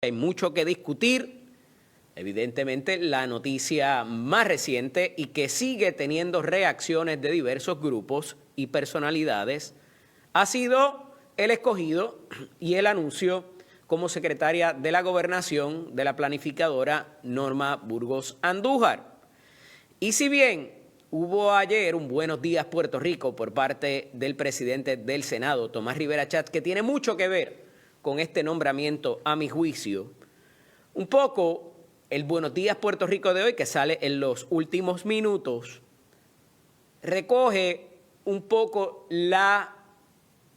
Hay mucho que discutir. Evidentemente, la noticia más reciente y que sigue teniendo reacciones de diversos grupos y personalidades ha sido el escogido y el anuncio como secretaria de la Gobernación de la planificadora Norma Burgos Andújar. Y si bien hubo ayer un Buenos Días Puerto Rico por parte del presidente del Senado, Tomás Rivera Chatz, que tiene mucho que ver con este nombramiento, a mi juicio, un poco el Buenos Días Puerto Rico de hoy, que sale en los últimos minutos, recoge un poco la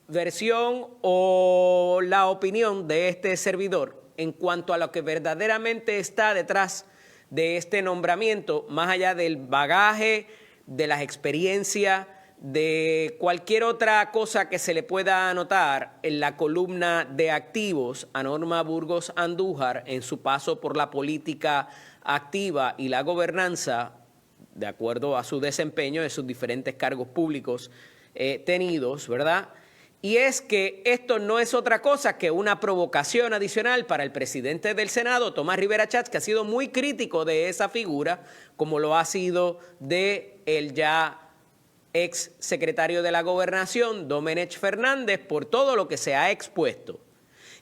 versión o la opinión de este servidor en cuanto a lo que verdaderamente está detrás de este nombramiento, más allá del bagaje, de las experiencias, de cualquier otra cosa que se le pueda anotar en la columna de activos a Norma Burgos Andújar en su paso por la política activa y la gobernanza, de acuerdo a su desempeño de sus diferentes cargos públicos tenidos, ¿verdad? Y es que esto no es otra cosa que una provocación adicional para el presidente del Senado, Tomás Rivera Chatz, que ha sido muy crítico de esa figura, como lo ha sido de el ya ex secretario de la Gobernación, Domenech Fernández, por todo lo que se ha expuesto.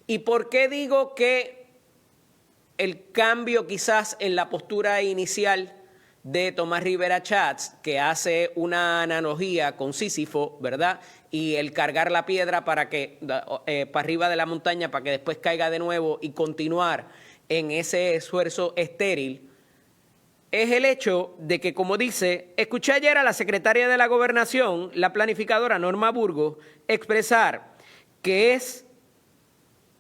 ¿Y por qué digo que el cambio quizás en la postura inicial de Tomás Rivera Chatz, que hace una analogía con Sísifo, ¿verdad? Y el cargar la piedra para arriba de la montaña para que después caiga de nuevo y continuar en ese esfuerzo estéril, es el hecho de que, como dice, escuché ayer a la secretaria de la Gobernación, la planificadora Norma Burgos, expresar que es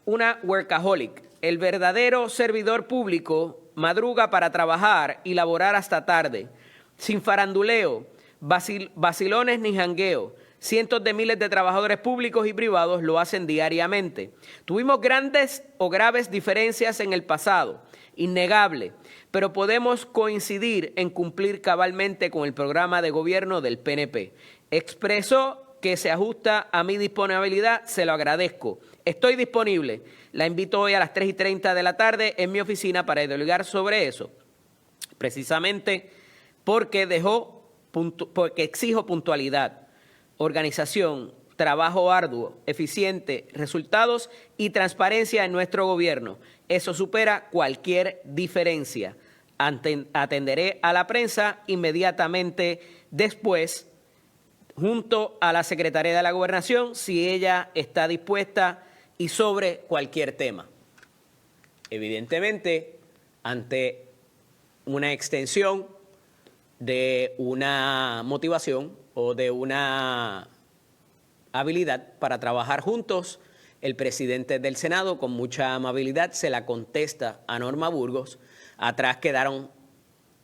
una workaholic. El verdadero servidor público madruga para trabajar y laborar hasta tarde, sin faranduleo, vacilones ni jangueo. Cientos de miles de trabajadores públicos y privados lo hacen diariamente. Tuvimos grandes o graves diferencias en el pasado, innegable, pero podemos coincidir en cumplir cabalmente con el programa de gobierno del PNP. Expresó que se ajusta a mi disponibilidad, se lo agradezco. Estoy disponible. La invito hoy a las 3:30 de la tarde en mi oficina para dialogar sobre eso, precisamente porque exijo puntualidad, organización, trabajo arduo, eficiente, resultados y transparencia en nuestro gobierno. Eso supera cualquier diferencia. Atenderé a la prensa inmediatamente después, junto a la Secretaría de la Gobernación, si ella está dispuesta y sobre cualquier tema. Evidentemente, ante una extensión de una motivación o de una habilidad para trabajar juntos, el presidente del Senado, con mucha amabilidad, se la contesta a Norma Burgos. Atrás quedaron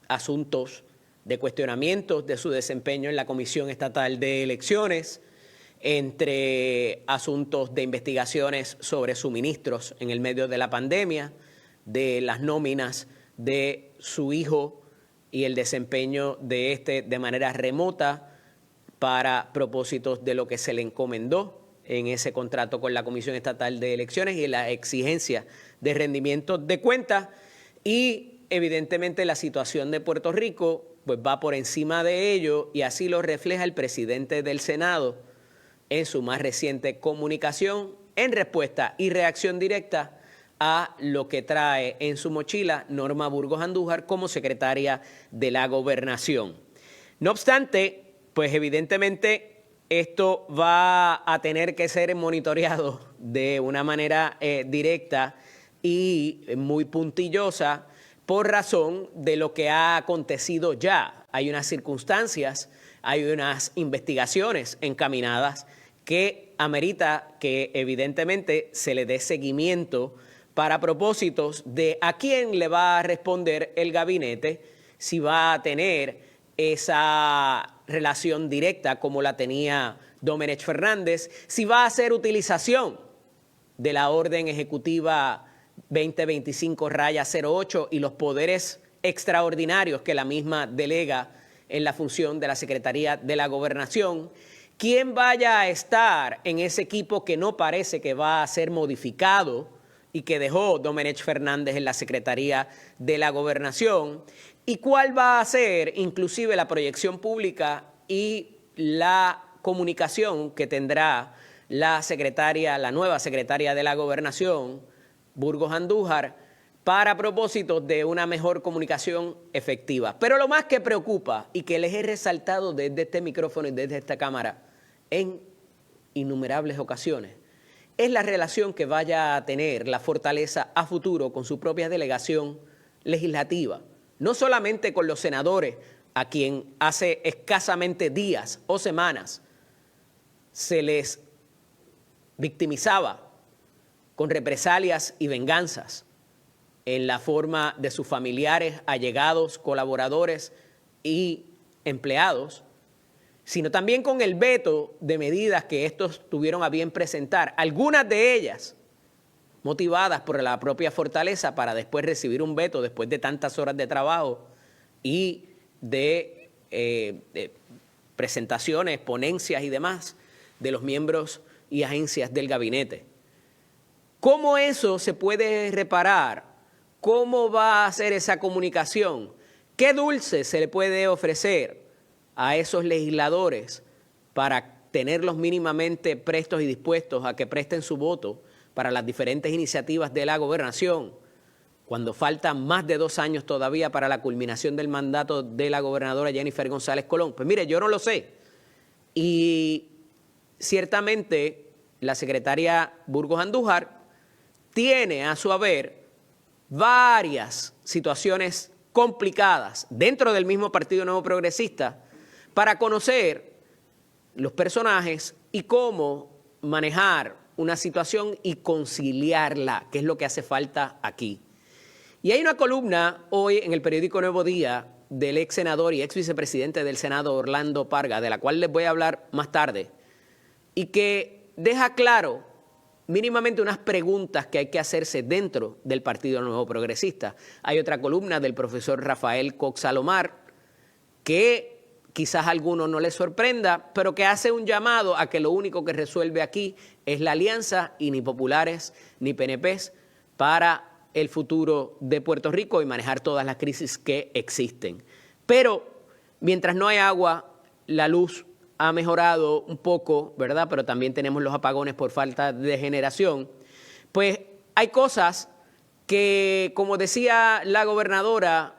asuntos de cuestionamientos de su desempeño en la Comisión Estatal de Elecciones, entre asuntos de investigaciones sobre suministros en el medio de la pandemia, de las nóminas de su hijo y el desempeño de este de manera remota para propósitos de lo que se le encomendó en ese contrato con la Comisión Estatal de Elecciones y la exigencia de rendimientos de cuentas. Y evidentemente la situación de Puerto Rico pues va por encima de ello, y así lo refleja el presidente del Senado en su más reciente comunicación en respuesta y reacción directa a lo que trae en su mochila Norma Burgos Andújar como secretaria de la Gobernación. No obstante, pues evidentemente esto va a tener que ser monitoreado de una manera directa y muy puntillosa por razón de lo que ha acontecido ya. Hay unas circunstancias, hay unas investigaciones encaminadas que amerita que evidentemente se le dé seguimiento para propósitos de a quién le va a responder el gabinete, si va a tener esa relación directa como la tenía Domenech Fernández, si va a hacer utilización de la orden ejecutiva 2025-08 y los poderes extraordinarios que la misma delega en la función de la Secretaría de la Gobernación. ¿Quién vaya a estar en ese equipo que no parece que va a ser modificado y que dejó Domenech Fernández en la Secretaría de la Gobernación, y cuál va a ser inclusive la proyección pública y la comunicación que tendrá la nueva secretaria de la Gobernación, Burgos Andújar, para propósitos de una mejor comunicación efectiva. Pero lo más que preocupa y que les he resaltado desde este micrófono y desde esta cámara en innumerables ocasiones es la relación que vaya a tener la Fortaleza a futuro con su propia delegación legislativa. No solamente con los senadores, a quien hace escasamente días o semanas se les victimizaba con represalias y venganzas en la forma de sus familiares, allegados, colaboradores y empleados, sino también con el veto de medidas que estos tuvieron a bien presentar, algunas de ellas motivadas por la propia Fortaleza para después recibir un veto después de tantas horas de trabajo y de presentaciones, ponencias y demás de los miembros y agencias del gabinete. ¿Cómo eso se puede reparar? ¿Cómo va a ser esa comunicación? ¿Qué dulce se le puede ofrecer a esos legisladores para tenerlos mínimamente prestos y dispuestos a que presten su voto para las diferentes iniciativas de la gobernación, cuando faltan más de 2 años todavía para la culminación del mandato de la gobernadora Jennifer González Colón? Pues mire, yo no lo sé. Y ciertamente la secretaria Burgos Andújar tiene a su haber varias situaciones complicadas dentro del mismo Partido Nuevo Progresista para conocer los personajes y cómo manejar una situación y conciliarla, que es lo que hace falta aquí. Y hay una columna hoy en el periódico Nuevo Día del ex senador y ex vicepresidente del Senado, Orlando Parga, de la cual les voy a hablar más tarde, y que deja claro mínimamente unas preguntas que hay que hacerse dentro del Partido Nuevo Progresista. Hay otra columna del profesor Rafael Cox Salomar que quizás a algunos no les sorprenda, pero que hace un llamado a que lo único que resuelve aquí es la alianza y ni populares ni PNPs para el futuro de Puerto Rico y manejar todas las crisis que existen. Pero mientras no hay agua, la luz ha mejorado un poco, ¿verdad? Pero también tenemos los apagones por falta de generación. Pues hay cosas que, como decía la gobernadora,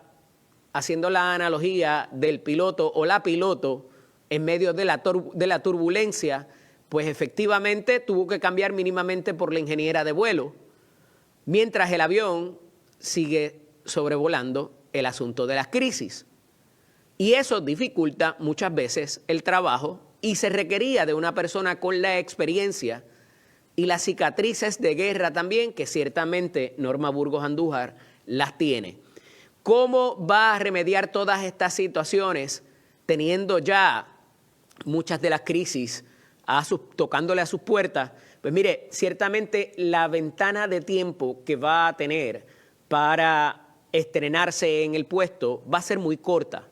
haciendo la analogía del piloto o la piloto en medio de la turbulencia, pues efectivamente tuvo que cambiar mínimamente por la ingeniera de vuelo, mientras el avión sigue sobrevolando el asunto de las crisis. Y eso dificulta muchas veces el trabajo y se requería de una persona con la experiencia y las cicatrices de guerra también, que ciertamente Norma Burgos Andújar las tiene. ¿Cómo va a remediar todas estas situaciones teniendo ya muchas de las crisis tocándole a sus puertas? Pues mire, ciertamente la ventana de tiempo que va a tener para estrenarse en el puesto va a ser muy corta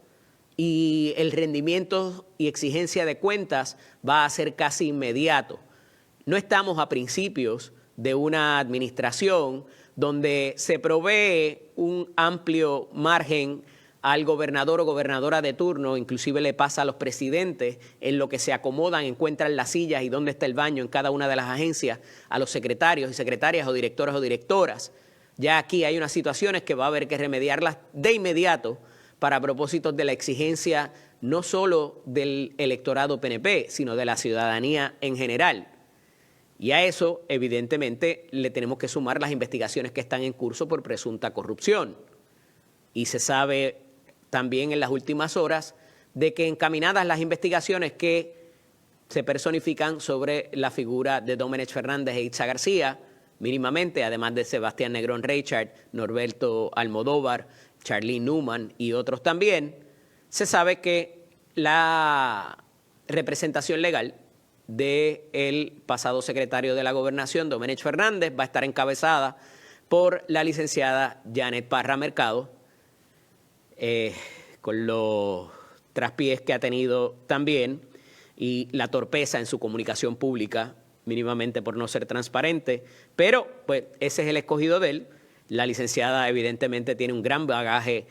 y el rendimiento y exigencia de cuentas va a ser casi inmediato. No estamos a principios de una administración donde se provee un amplio margen al gobernador o gobernadora de turno, inclusive le pasa a los presidentes, en lo que se acomodan, encuentran las sillas y dónde está el baño en cada una de las agencias, a los secretarios y secretarias o directores o directoras. Ya aquí hay unas situaciones que va a haber que remediarlas de inmediato para propósitos de la exigencia no solo del electorado PNP, sino de la ciudadanía en general. Y a eso, evidentemente, le tenemos que sumar las investigaciones que están en curso por presunta corrupción. Y se sabe también en las últimas horas de que encaminadas las investigaciones que se personifican sobre la figura de Domenech Fernández e Itza García, mínimamente, además de Sebastián Negrón Reichard, Norberto Almodóvar, Charlene Newman y otros también, se sabe que la representación legal del pasado secretario de la Gobernación, Domenech Fernández, va a estar encabezada por la licenciada Janet Parra Mercado, con los traspiés que ha tenido también y la torpeza en su comunicación pública mínimamente por no ser transparente, pero pues ese es el escogido de él. La licenciada evidentemente tiene un gran bagaje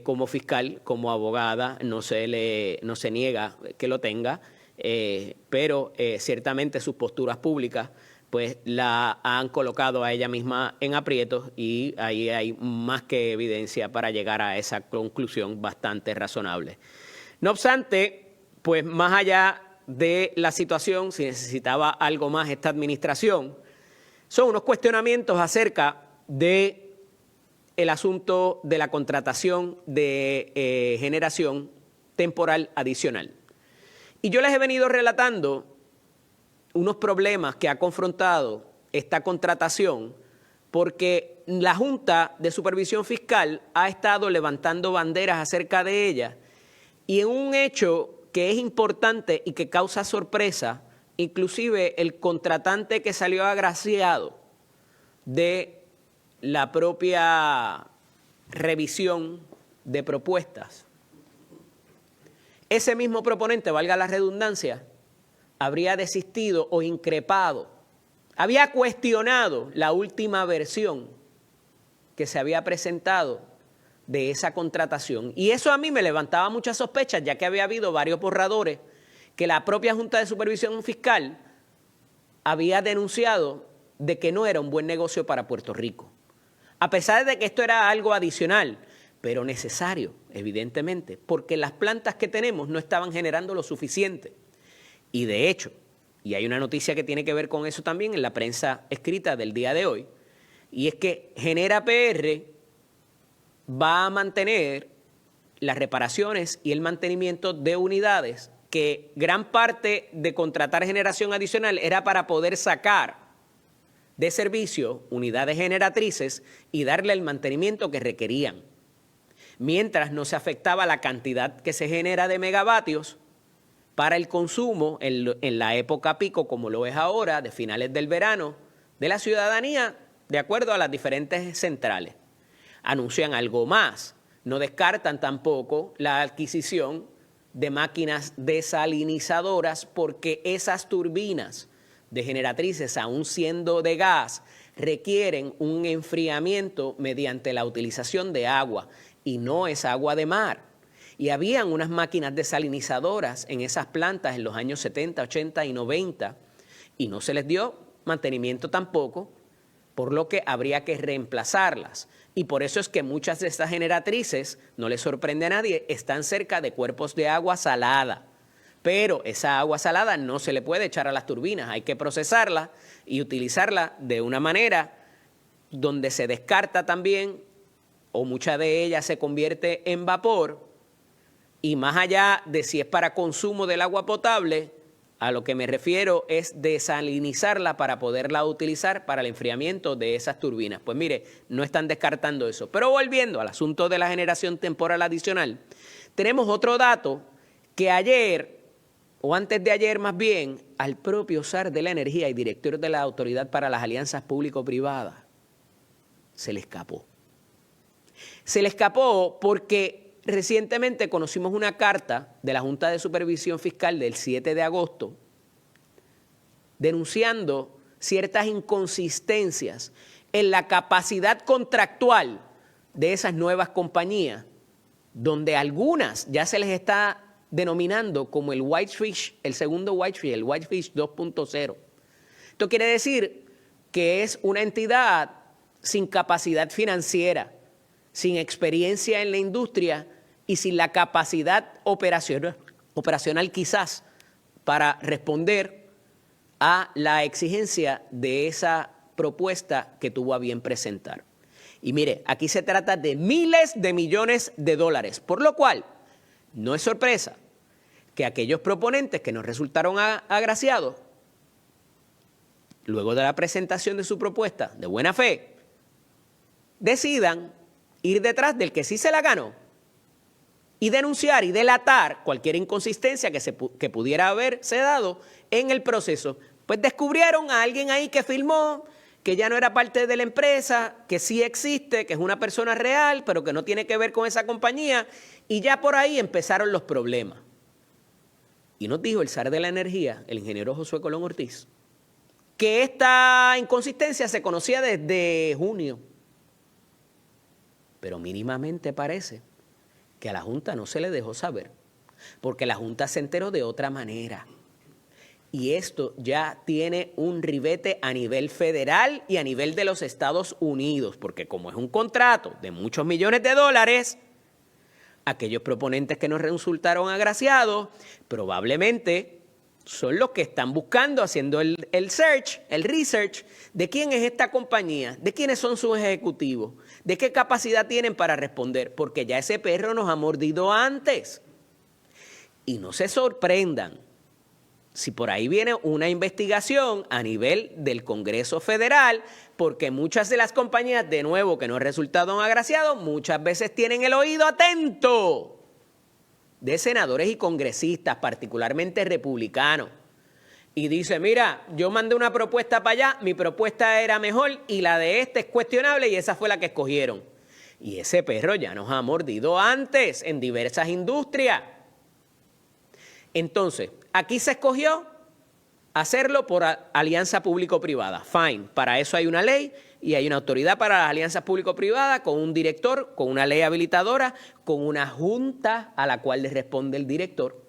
como fiscal, como abogada, no se niega que lo tenga, pero ciertamente sus posturas públicas pues la han colocado a ella misma en aprietos y ahí hay más que evidencia para llegar a esa conclusión bastante razonable. No obstante, pues más allá de la situación, si necesitaba algo más esta administración, son unos cuestionamientos acerca de el asunto de la contratación de generación temporal adicional. Y yo les he venido relatando unos problemas que ha confrontado esta contratación porque la Junta de Supervisión Fiscal ha estado levantando banderas acerca de ella y en un hecho que es importante y que causa sorpresa, inclusive el contratante que salió agraciado de la propia revisión de propuestas, ese mismo proponente, valga la redundancia, habría desistido o increpado, había cuestionado la última versión que se había presentado de esa contratación. Y eso a mí me levantaba muchas sospechas, ya que había habido varios borradores que la propia Junta de Supervisión Fiscal había denunciado de que no era un buen negocio para Puerto Rico. A pesar de que esto era algo adicional, pero necesario, evidentemente, porque las plantas que tenemos no estaban generando lo suficiente. Y de hecho, y hay una noticia que tiene que ver con eso también en la prensa escrita del día de hoy, y es que Genera PR va a mantener las reparaciones y el mantenimiento de unidades que gran parte de contratar generación adicional era para poder sacar de servicio unidades generatrices y darle el mantenimiento que requerían. Mientras no se afectaba la cantidad que se genera de megavatios para el consumo en la época pico, como lo es ahora, de finales del verano, de la ciudadanía, de acuerdo a las diferentes centrales. Anuncian algo más, no descartan tampoco la adquisición de máquinas desalinizadoras porque esas turbinas de generatrices, aún siendo de gas, requieren un enfriamiento mediante la utilización de agua y no es agua de mar. Y habían unas máquinas desalinizadoras en esas plantas en los años 70, 80 y 90 y no se les dio mantenimiento tampoco, por lo que habría que reemplazarlas. Y por eso es que muchas de estas generatrices, no les sorprende a nadie, están cerca de cuerpos de agua salada. Pero esa agua salada no se le puede echar a las turbinas, hay que procesarla y utilizarla de una manera donde se descarta también, o mucha de ella se convierte en vapor, y más allá de si es para consumo del agua potable, a lo que me refiero es desalinizarla para poderla utilizar para el enfriamiento de esas turbinas. Pues mire, no están descartando eso. Pero volviendo al asunto de la generación temporal adicional, tenemos otro dato que ayer, o antes de ayer más bien, al propio SAR de la Energía y director de la Autoridad para las Alianzas Público-Privadas, se le escapó. Se le escapó porque recientemente conocimos una carta de la Junta de Supervisión Fiscal del 7 de agosto denunciando ciertas inconsistencias en la capacidad contractual de esas nuevas compañías, donde algunas ya se les está denominando como el Whitefish, el segundo Whitefish, el Whitefish 2.0. Esto quiere decir que es una entidad sin capacidad financiera, sin experiencia en la industria y sin la capacidad operacional quizás para responder a la exigencia de esa propuesta que tuvo a bien presentar. Y mire, aquí se trata de miles de millones de dólares, por lo cual no es sorpresa que aquellos proponentes que nos resultaron agraciados, luego de la presentación de su propuesta de buena fe, decidan ir detrás del que sí se la ganó y denunciar y delatar cualquier inconsistencia que pudiera haberse dado en el proceso. Pues descubrieron a alguien ahí que firmó, que ya no era parte de la empresa, que sí existe, que es una persona real, pero que no tiene que ver con esa compañía, y ya por ahí empezaron los problemas. Y nos dijo el SAR de la Energía, el ingeniero Josué Colón Ortiz, que esta inconsistencia se conocía desde junio. Pero mínimamente parece que a la Junta no se le dejó saber, porque la Junta se enteró de otra manera. Y esto ya tiene un ribete a nivel federal y a nivel de los Estados Unidos, porque como es un contrato de muchos millones de dólares, aquellos proponentes que nos resultaron agraciados probablemente son los que están buscando, haciendo el research de quién es esta compañía, de quiénes son sus ejecutivos, de qué capacidad tienen para responder, porque ya ese perro nos ha mordido antes. Y no se sorprendan si por ahí viene una investigación a nivel del Congreso Federal, porque muchas de las compañías, de nuevo, que no han resultado agraciados, muchas veces tienen el oído atento de senadores y congresistas, particularmente republicanos. Y dice, mira, yo mandé una propuesta para allá, mi propuesta era mejor y la de este es cuestionable y esa fue la que escogieron. Y ese perro ya nos ha mordido antes en diversas industrias. Entonces, aquí se escogió hacerlo por alianza público-privada. Fine, para eso hay una ley y hay una autoridad para las alianzas público-privadas con un director, con una ley habilitadora, con una junta a la cual le responde el director.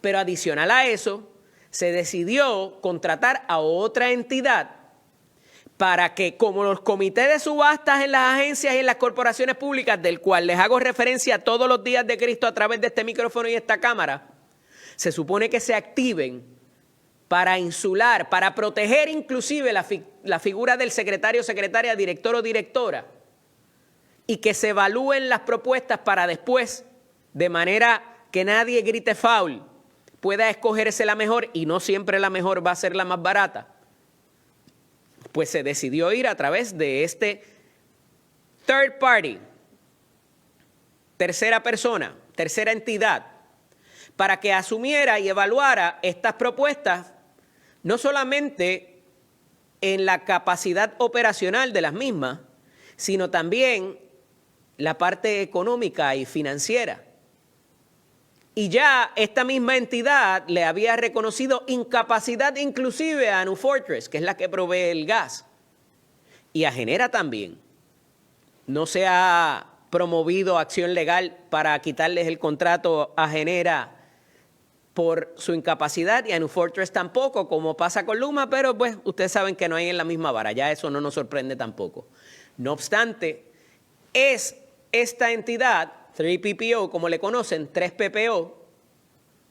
Pero adicional a eso, se decidió contratar a otra entidad para que, como los comités de subastas en las agencias y en las corporaciones públicas, del cual les hago referencia todos los días de Cristo a través de este micrófono y esta cámara, se supone que se activen para insular, para proteger inclusive la figura del secretario, secretaria, director o directora, y que se evalúen las propuestas para después, de manera que nadie grite foul, pueda escogerse la mejor, y no siempre la mejor va a ser la más barata. Pues se decidió ir a través de este third party, tercera persona, tercera entidad, para que asumiera y evaluara estas propuestas, no solamente en la capacidad operacional de las mismas, sino también la parte económica y financiera. Y ya esta misma entidad le había reconocido incapacidad inclusive a New Fortress, que es la que provee el gas, y a Genera también. No se ha promovido acción legal para quitarles el contrato a Genera por su incapacidad, y a New Fortress tampoco, como pasa con Luma, pero pues ustedes saben que no hay en la misma vara, ya eso no nos sorprende tampoco. No obstante, es esta entidad, 3PPO, como le conocen, 3PPO,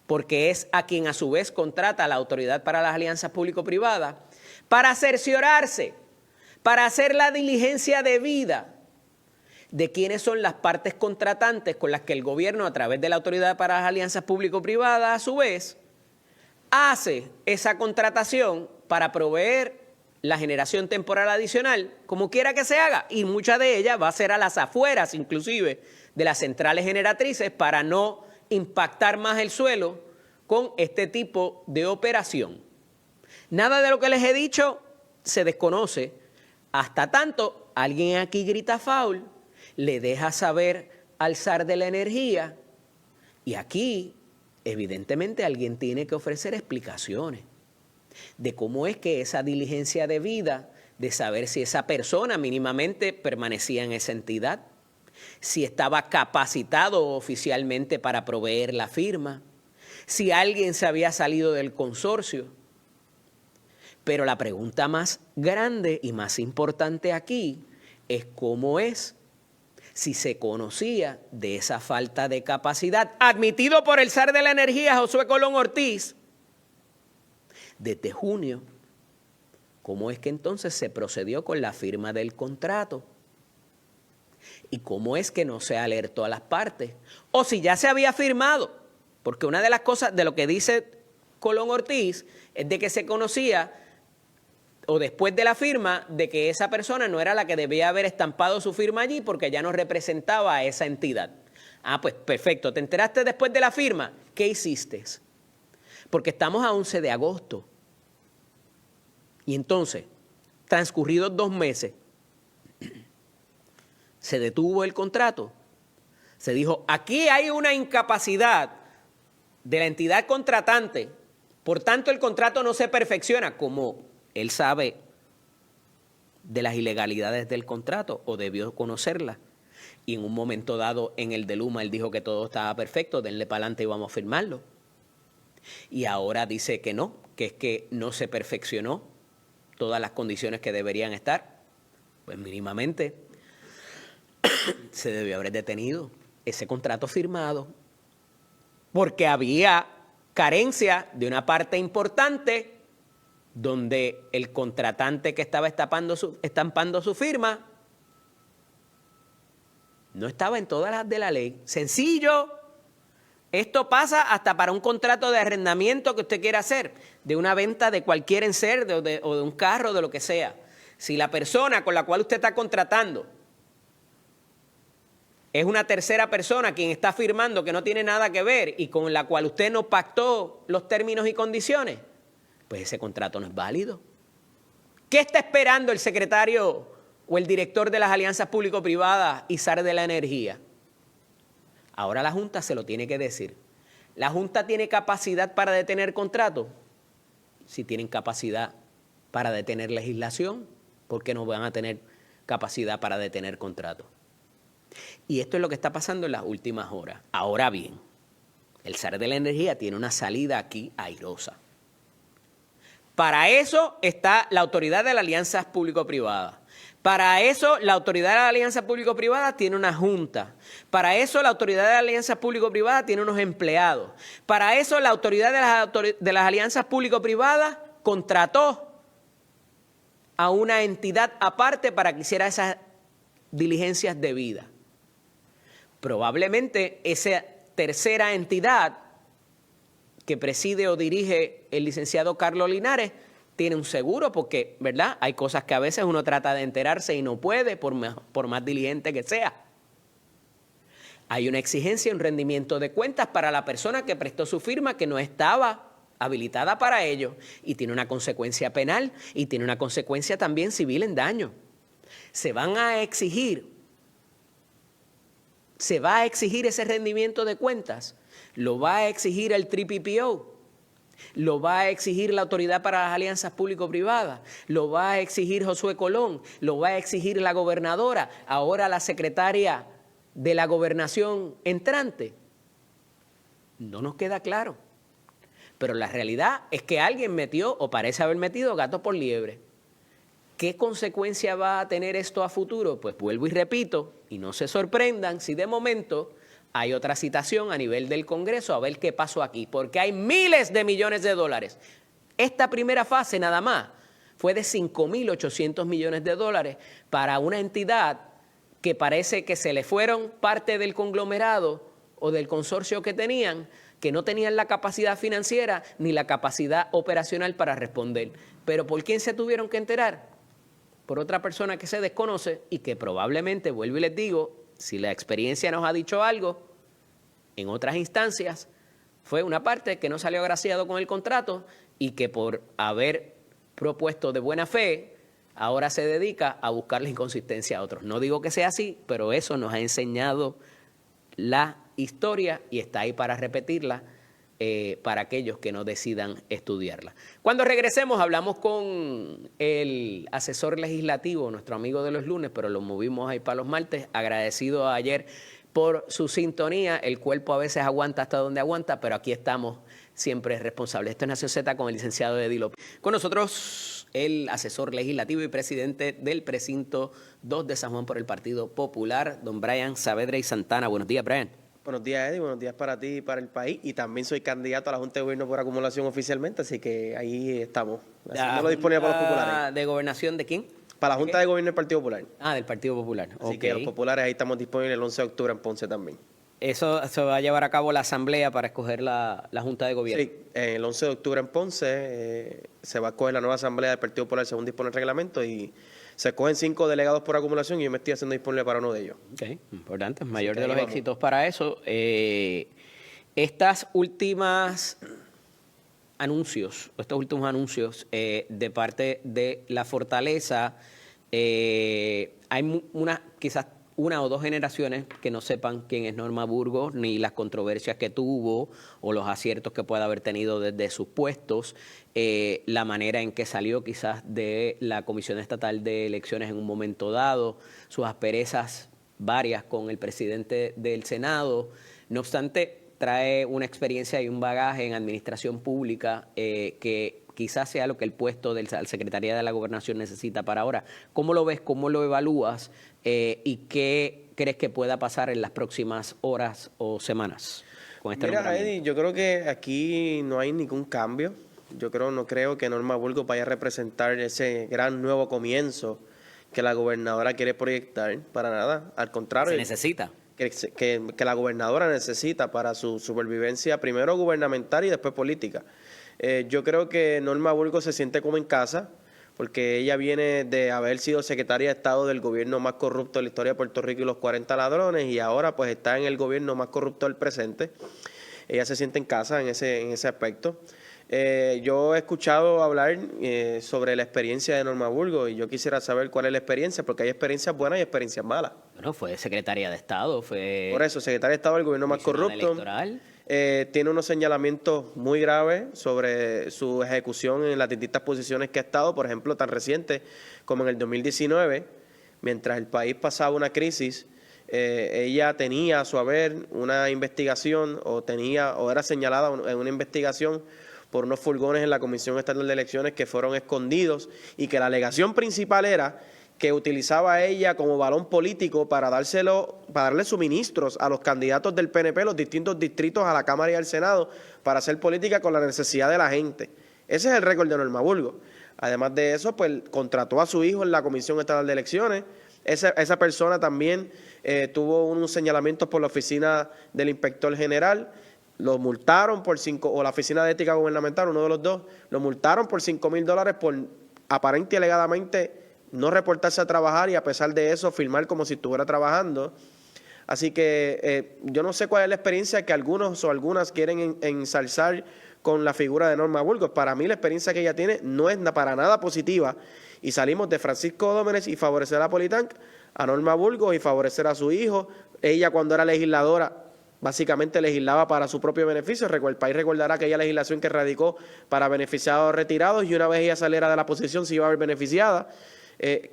porque es a quien a su vez contrata la Autoridad para las Alianzas Público-Privadas, para cerciorarse, para hacer la diligencia debida de quiénes son las partes contratantes con las que el gobierno, a través de la Autoridad para las Alianzas Público-Privadas, a su vez, hace esa contratación para proveer la generación temporal adicional, como quiera que se haga, y mucha de ella va a ser a las afueras, inclusive, de las centrales generatrices, para no impactar más el suelo con este tipo de operación. Nada de lo que les he dicho se desconoce hasta tanto alguien aquí grita foul, le deja saber al zar de la energía, y aquí evidentemente alguien tiene que ofrecer explicaciones de cómo es que esa diligencia debida de saber si esa persona mínimamente permanecía en esa entidad, si estaba capacitado oficialmente para proveer la firma, si alguien se había salido del consorcio. Pero la pregunta más grande y más importante aquí es cómo es si se conocía de esa falta de capacidad, admitido por el zar de la energía, Josué Colón Ortiz, desde junio. ¿Cómo es que entonces se procedió con la firma del contrato? ¿Y cómo es que no se alertó a las partes? O si ya se había firmado, porque una de las cosas de lo que dice Colón Ortiz es de que se conocía, o después de la firma, de que esa persona no era la que debía haber estampado su firma allí porque ya no representaba a esa entidad. Ah, pues perfecto, ¿te enteraste después de la firma? ¿Qué hiciste? Porque estamos a 11 de agosto. Y entonces, transcurridos 2 meses, se detuvo el contrato. Se dijo, aquí hay una incapacidad de la entidad contratante, por tanto el contrato no se perfecciona, como él sabe de las ilegalidades del contrato o debió conocerlas. Y en un momento dado en el de Luma él dijo que todo estaba perfecto, denle para adelante y vamos a firmarlo. Y ahora dice que no, que es que no se perfeccionó todas las condiciones que deberían estar. Pues mínimamente se debió haber detenido ese contrato firmado porque había carencia de una parte importante donde el contratante que estaba estampando su firma no estaba en todas las de la ley. Sencillo. Esto pasa hasta para un contrato de arrendamiento que usted quiera hacer, de una venta de cualquier enser o de un carro, de lo que sea. Si la persona con la cual usted está contratando es una tercera persona quien está firmando que no tiene nada que ver y con la cual usted no pactó los términos y condiciones, pues ese contrato no es válido. ¿Qué está esperando el secretario o el director de las alianzas público-privadas y SAR de la Energía? Ahora la Junta se lo tiene que decir. ¿La Junta tiene capacidad para detener contratos? Si tienen capacidad para detener legislación, ¿por qué no van a tener capacidad para detener contratos? Y esto es lo que está pasando en las últimas horas. Ahora bien, el SAR de la Energía tiene una salida aquí airosa. Para eso está la Autoridad de las Alianzas Público-Privadas. Para eso la Autoridad de las Alianzas Público-Privadas tiene una junta. Para eso la Autoridad de las Alianzas Público-Privadas tiene unos empleados. Para eso la Autoridad de las Alianzas Público-Privadas contrató a una entidad aparte para que hiciera esas diligencias debidas. Probablemente esa tercera entidad que preside o dirige el licenciado Carlos Linares tiene un seguro porque, ¿verdad? Hay cosas que a veces uno trata de enterarse y no puede por más diligente que sea. Hay una exigencia, un rendimiento de cuentas para la persona que prestó su firma que no estaba habilitada para ello y tiene una consecuencia penal y tiene una consecuencia también civil en daño. Se va a exigir ese rendimiento de cuentas, lo va a exigir el TPPO, lo va a exigir la Autoridad para las Alianzas Público-Privadas, lo va a exigir Josué Colón, lo va a exigir la gobernadora, ahora la secretaria de la gobernación entrante. No nos queda claro. Pero la realidad es que alguien metió o parece haber metido gato por liebre. ¿Qué consecuencia va a tener esto a futuro? Pues vuelvo y repito, y no se sorprendan si de momento hay otra citación a nivel del Congreso a ver qué pasó aquí, porque hay miles de millones de dólares. Esta primera fase nada más fue de 5.800 millones de dólares para una entidad que parece que se le fueron parte del conglomerado o del consorcio que tenían, que no tenían la capacidad financiera ni la capacidad operacional para responder. ¿Pero por quién se tuvieron que enterar? Por otra persona que se desconoce y que probablemente, vuelvo y les digo, si la experiencia nos ha dicho algo, en otras instancias fue una parte que no salió agraciado con el contrato y que por haber propuesto de buena fe, ahora se dedica a buscar la inconsistencia a otros. No digo que sea así, pero eso nos ha enseñado la historia y está ahí para repetirla para aquellos que no decidan estudiarla. Cuando regresemos hablamos con el asesor legislativo, nuestro amigo de los lunes, pero lo movimos ahí para los martes, agradecido ayer por su sintonía. El cuerpo a veces aguanta hasta donde aguanta, pero aquí estamos siempre responsables. Esto es Nación Z con el licenciado Eddie López. Con nosotros el asesor legislativo y presidente del precinto 2 de San Juan por el Partido Popular, don Brian Saavedra y Santana. Buenos días, Brian. Buenos días, Eddie. Buenos días para ti y para el país. Y también soy candidato a la Junta de Gobierno por acumulación oficialmente, así que ahí estamos. Haciéndolo disponible para los populares. ¿De gobernación de quién? Para la Junta de Gobierno del Partido Popular. Ah, del Partido Popular. Así que los populares ahí estamos disponibles el 11 de octubre en Ponce también. Eso se va a llevar a cabo la asamblea para escoger la Junta de Gobierno. Sí, el 11 de octubre en Ponce se va a escoger la nueva asamblea del Partido Popular según dispone el reglamento y se escogen 5 delegados por acumulación y yo me estoy haciendo disponible para uno de ellos. Ok, importante, mayor de los éxitos para eso. Estos últimos anuncios de parte de la Fortaleza, hay una quizás una o dos generaciones que no sepan quién es Norma Burgos, ni las controversias que tuvo o los aciertos que pueda haber tenido desde sus puestos, la manera en que salió quizás de la Comisión Estatal de Elecciones en un momento dado, sus asperezas varias con el presidente del Senado. No obstante, trae una experiencia y un bagaje en administración pública que quizás sea lo que el puesto de la Secretaría de la Gobernación necesita para ahora. ¿Cómo lo ves? ¿Cómo lo evalúas? ¿Y qué crees que pueda pasar en las próximas horas o semanas con este nombramiento? Eddie, yo creo que aquí no hay ningún cambio. No creo que Norma Burgos vaya a representar ese gran nuevo comienzo que la gobernadora quiere proyectar, para nada. Al contrario. ¿Se necesita? Que la gobernadora necesita para su supervivencia, primero gubernamental y después política. Yo creo que Norma Burgos se siente como en casa, porque ella viene de haber sido secretaria de Estado del gobierno más corrupto de la historia de Puerto Rico y los 40 ladrones, y ahora pues está en el gobierno más corrupto del presente. Ella se siente en casa en ese aspecto. Yo he escuchado hablar sobre la experiencia de Norma Burgos, y yo quisiera saber cuál es la experiencia, porque hay experiencias buenas y experiencias malas. Bueno, fue secretaria de Estado, fue... Por eso, secretaria de Estado del gobierno más corrupto. Electoral. Tiene unos señalamientos muy graves sobre su ejecución en las distintas posiciones que ha estado, por ejemplo, tan reciente como en el 2019, mientras el país pasaba una crisis. Ella tenía a su haber una investigación o era señalada en una investigación por unos furgones en la Comisión Estatal de Elecciones que fueron escondidos, y que la alegación principal era que utilizaba a ella como balón político para darle suministros a los candidatos del PNP, los distintos distritos a la Cámara y al Senado, para hacer política con la necesidad de la gente. Ese es el récord de Norma Burgos. Además de eso, pues contrató a su hijo en la Comisión Estatal de Elecciones. Esa persona también tuvo unos señalamientos por la oficina del inspector general. Lo multaron o la oficina de ética gubernamental, uno de los dos, lo multaron por $5,000 por aparente y alegadamente no reportarse a trabajar, y a pesar de eso firmar como si estuviera trabajando. Así que yo no sé cuál es la experiencia que algunos o algunas quieren ensalzar con la figura de Norma Burgos. Para mí la experiencia que ella tiene no es para nada positiva, y salimos de Francisco Dómenes y favorecer a Politank, a Norma Burgos y favorecer a su hijo. Ella, cuando era legisladora, básicamente legislaba para su propio beneficio. El país recordará aquella legislación que radicó para beneficiados retirados, y una vez ella saliera de la posición se iba a ver beneficiada.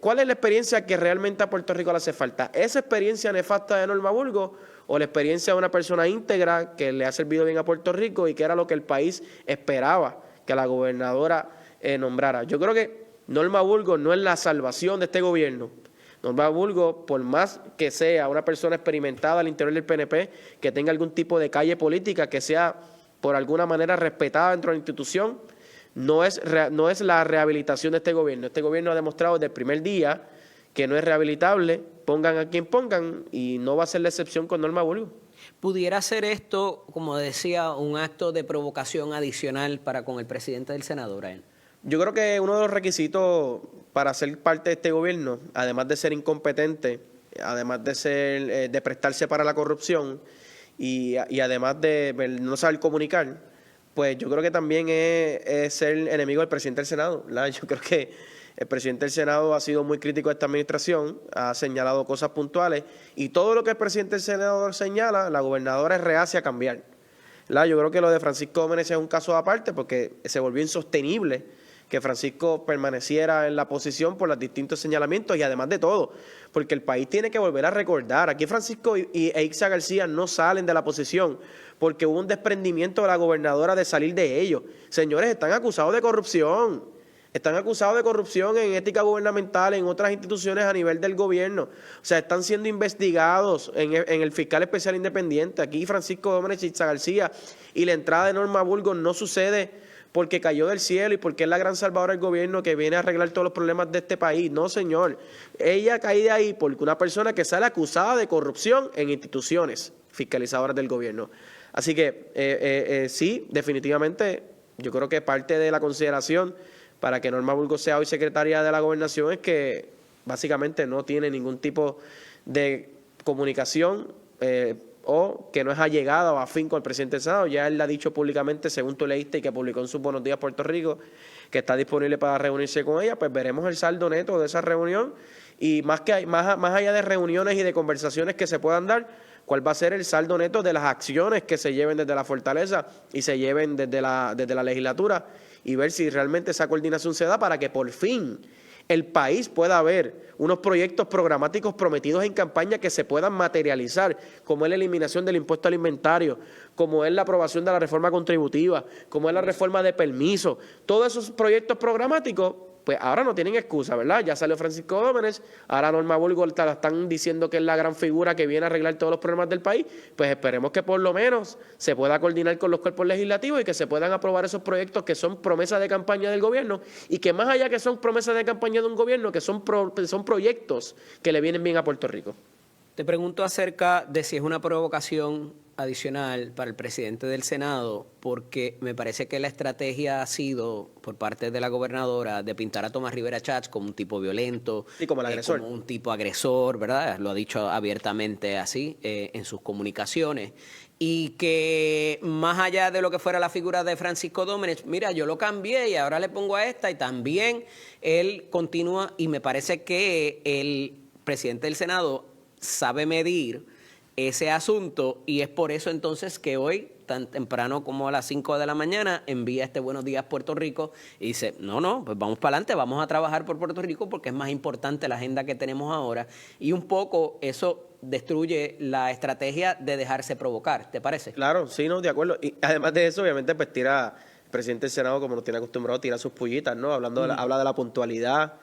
¿Cuál es la experiencia que realmente a Puerto Rico le hace falta? ¿Esa experiencia nefasta de Norma Burgos, o la experiencia de una persona íntegra que le ha servido bien a Puerto Rico y que era lo que el país esperaba que la gobernadora nombrara? Yo creo que Norma Burgos no es la salvación de este gobierno. Norma Burgos, por más que sea una persona experimentada al interior del PNP, que tenga algún tipo de calle política, que sea por alguna manera respetada dentro de la institución, no es la rehabilitación de este gobierno. Este gobierno ha demostrado desde el primer día que no es rehabilitable, pongan a quien pongan, y no va a ser la excepción con Norma Burgos. ¿Pudiera ser esto, como decía, un acto de provocación adicional para con el presidente del Senado, Brian? Yo creo que uno de los requisitos para ser parte de este gobierno, además de ser incompetente, además de prestarse para la corrupción y además de no saber comunicar, pues yo creo que también es ser enemigo del presidente del Senado, ¿verdad? Yo creo que el presidente del Senado ha sido muy crítico de esta administración, ha señalado cosas puntuales, y todo lo que el presidente del Senado señala, la gobernadora es reacia a cambiar, ¿verdad? Yo creo que lo de Francisco Dómenes es un caso aparte, porque se volvió insostenible que Francisco permaneciera en la posición por los distintos señalamientos, y además de todo, porque el país tiene que volver a recordar, aquí Francisco e Ixa García no salen de la posición porque hubo un desprendimiento de la gobernadora de salir de ellos. Señores, están acusados de corrupción. Están acusados de corrupción en ética gubernamental, en otras instituciones a nivel del gobierno. O sea, están siendo investigados en el fiscal especial independiente. Aquí Francisco Dómenes y Ixa García, y la entrada de Norma Burgos no sucede porque cayó del cielo y porque es la gran salvadora del gobierno que viene a arreglar todos los problemas de este país. No, señor. Ella cae de ahí porque una persona que sale acusada de corrupción en instituciones fiscalizadoras del gobierno. Así que sí, definitivamente, yo creo que parte de la consideración para que Norma Burgos sea hoy secretaria de la Gobernación es que básicamente no tiene ningún tipo de comunicación o que no es allegada o afín con el presidente del Senado. Ya él ha dicho públicamente, según tú leíste y que publicó en sus Buenos Días Puerto Rico, que está disponible para reunirse con ella. Pues veremos el saldo neto de esa reunión Y más allá de reuniones y de conversaciones que se puedan dar, cuál va a ser el saldo neto de las acciones que se lleven desde la fortaleza y se lleven desde la legislatura, y ver si realmente esa coordinación se da para que por fin el país pueda ver unos proyectos programáticos prometidos en campaña que se puedan materializar, como es la eliminación del impuesto al inventario, como es la aprobación de la reforma contributiva, como es la reforma de permisos. Todos esos proyectos programáticos, pues ahora no tienen excusa, ¿verdad? Ya salió Francisco Dómenes, ahora Norma Burgos la están diciendo que es la gran figura que viene a arreglar todos los problemas del país. Pues esperemos que por lo menos se pueda coordinar con los cuerpos legislativos y que se puedan aprobar esos proyectos que son promesas de campaña del gobierno, y que más allá que son promesas de campaña de un gobierno, que son proyectos que le vienen bien a Puerto Rico. Te pregunto acerca de si es una provocación adicional para el presidente del Senado, porque me parece que la estrategia ha sido, por parte de la gobernadora, de pintar a Tomás Rivera Chatz como un tipo violento, y como el agresor, como un tipo agresor, ¿verdad? Lo ha dicho abiertamente así en sus comunicaciones. Y que más allá de lo que fuera la figura de Francisco Dómenes, mira, yo lo cambié y ahora le pongo a esta, y también él continúa, y me parece que el presidente del Senado sabe medir ese asunto, y es por eso entonces que hoy, tan temprano como a las 5 de la mañana, envía este Buenos Días Puerto Rico y dice, no, pues vamos para adelante, vamos a trabajar por Puerto Rico porque es más importante la agenda que tenemos ahora, y un poco eso destruye la estrategia de dejarse provocar, ¿te parece? Claro, sí, no, de acuerdo. Y además de eso, obviamente, pues tira, el presidente del Senado, como nos tiene acostumbrado, tira sus pullitas, ¿no? Habla de la puntualidad,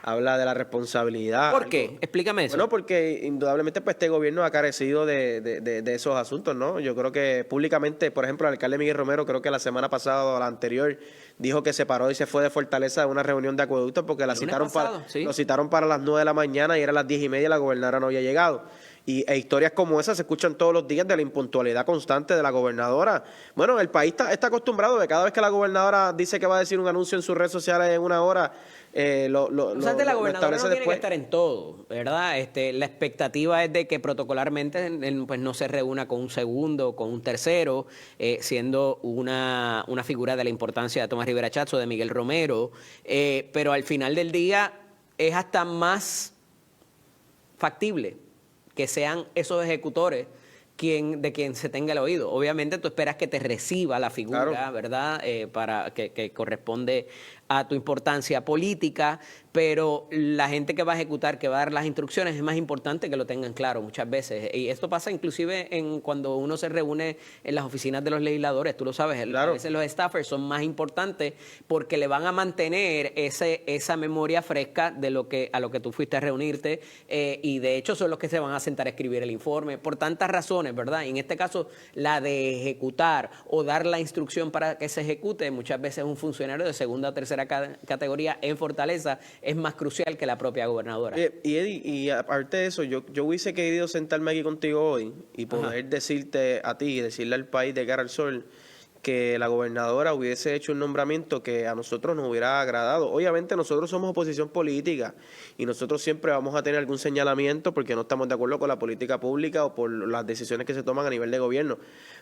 habla de la responsabilidad. ¿Por qué? Explícame eso. Bueno, porque indudablemente pues este gobierno ha carecido de esos asuntos, ¿no? Yo creo que públicamente, por ejemplo, el alcalde Miguel Romero, creo que la semana pasada o la anterior, dijo que se paró y se fue de Fortaleza de una reunión de acueductos porque lo citaron para las 9 de la mañana y eran las 10:30 y la gobernadora no había llegado. E historias como esas se escuchan todos los días de la impuntualidad constante de la gobernadora. Bueno, el país está acostumbrado de cada vez que la gobernadora dice que va a decir un anuncio en sus redes sociales en una hora, la gobernadora no tiene que estar en todo, ¿verdad? La expectativa es de que protocolarmente pues no se reúna con un segundo, con un tercero, siendo una figura de la importancia de Tomás Rivera Chatz o de Miguel Romero, pero al final del día es hasta más factible que sean esos ejecutores de quien se tenga el oído. Obviamente tú esperas que te reciba la figura, claro, ¿verdad? Para que corresponde a tu importancia política, pero la gente que va a ejecutar, que va a dar las instrucciones, es más importante que lo tengan claro muchas veces. Y esto pasa inclusive cuando uno se reúne en las oficinas de los legisladores, tú lo sabes, claro, a veces los staffers son más importantes porque le van a mantener esa memoria fresca de a lo que tú fuiste a reunirte, y de hecho son los que se van a sentar a escribir el informe, por tantas razones, ¿verdad? Y en este caso, la de ejecutar o dar la instrucción para que se ejecute, muchas veces un funcionario de segunda o tercera categoría en Fortaleza es más crucial que la propia gobernadora. Y Eddie, y aparte de eso, yo hubiese querido sentarme aquí contigo hoy y poder decirte a ti y decirle al país de cara al sol que la gobernadora hubiese hecho un nombramiento que a nosotros nos hubiera agradado. Obviamente nosotros somos oposición política y nosotros siempre vamos a tener algún señalamiento porque no estamos de acuerdo con la política pública o por las decisiones que se toman a nivel de gobierno.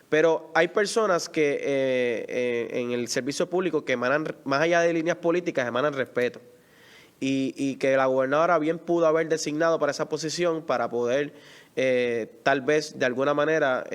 Pero hay personas que en el servicio público que emanan, más allá de líneas políticas, emanan respeto. Y que la gobernadora bien pudo haber designado para esa posición para poder tal vez de alguna manera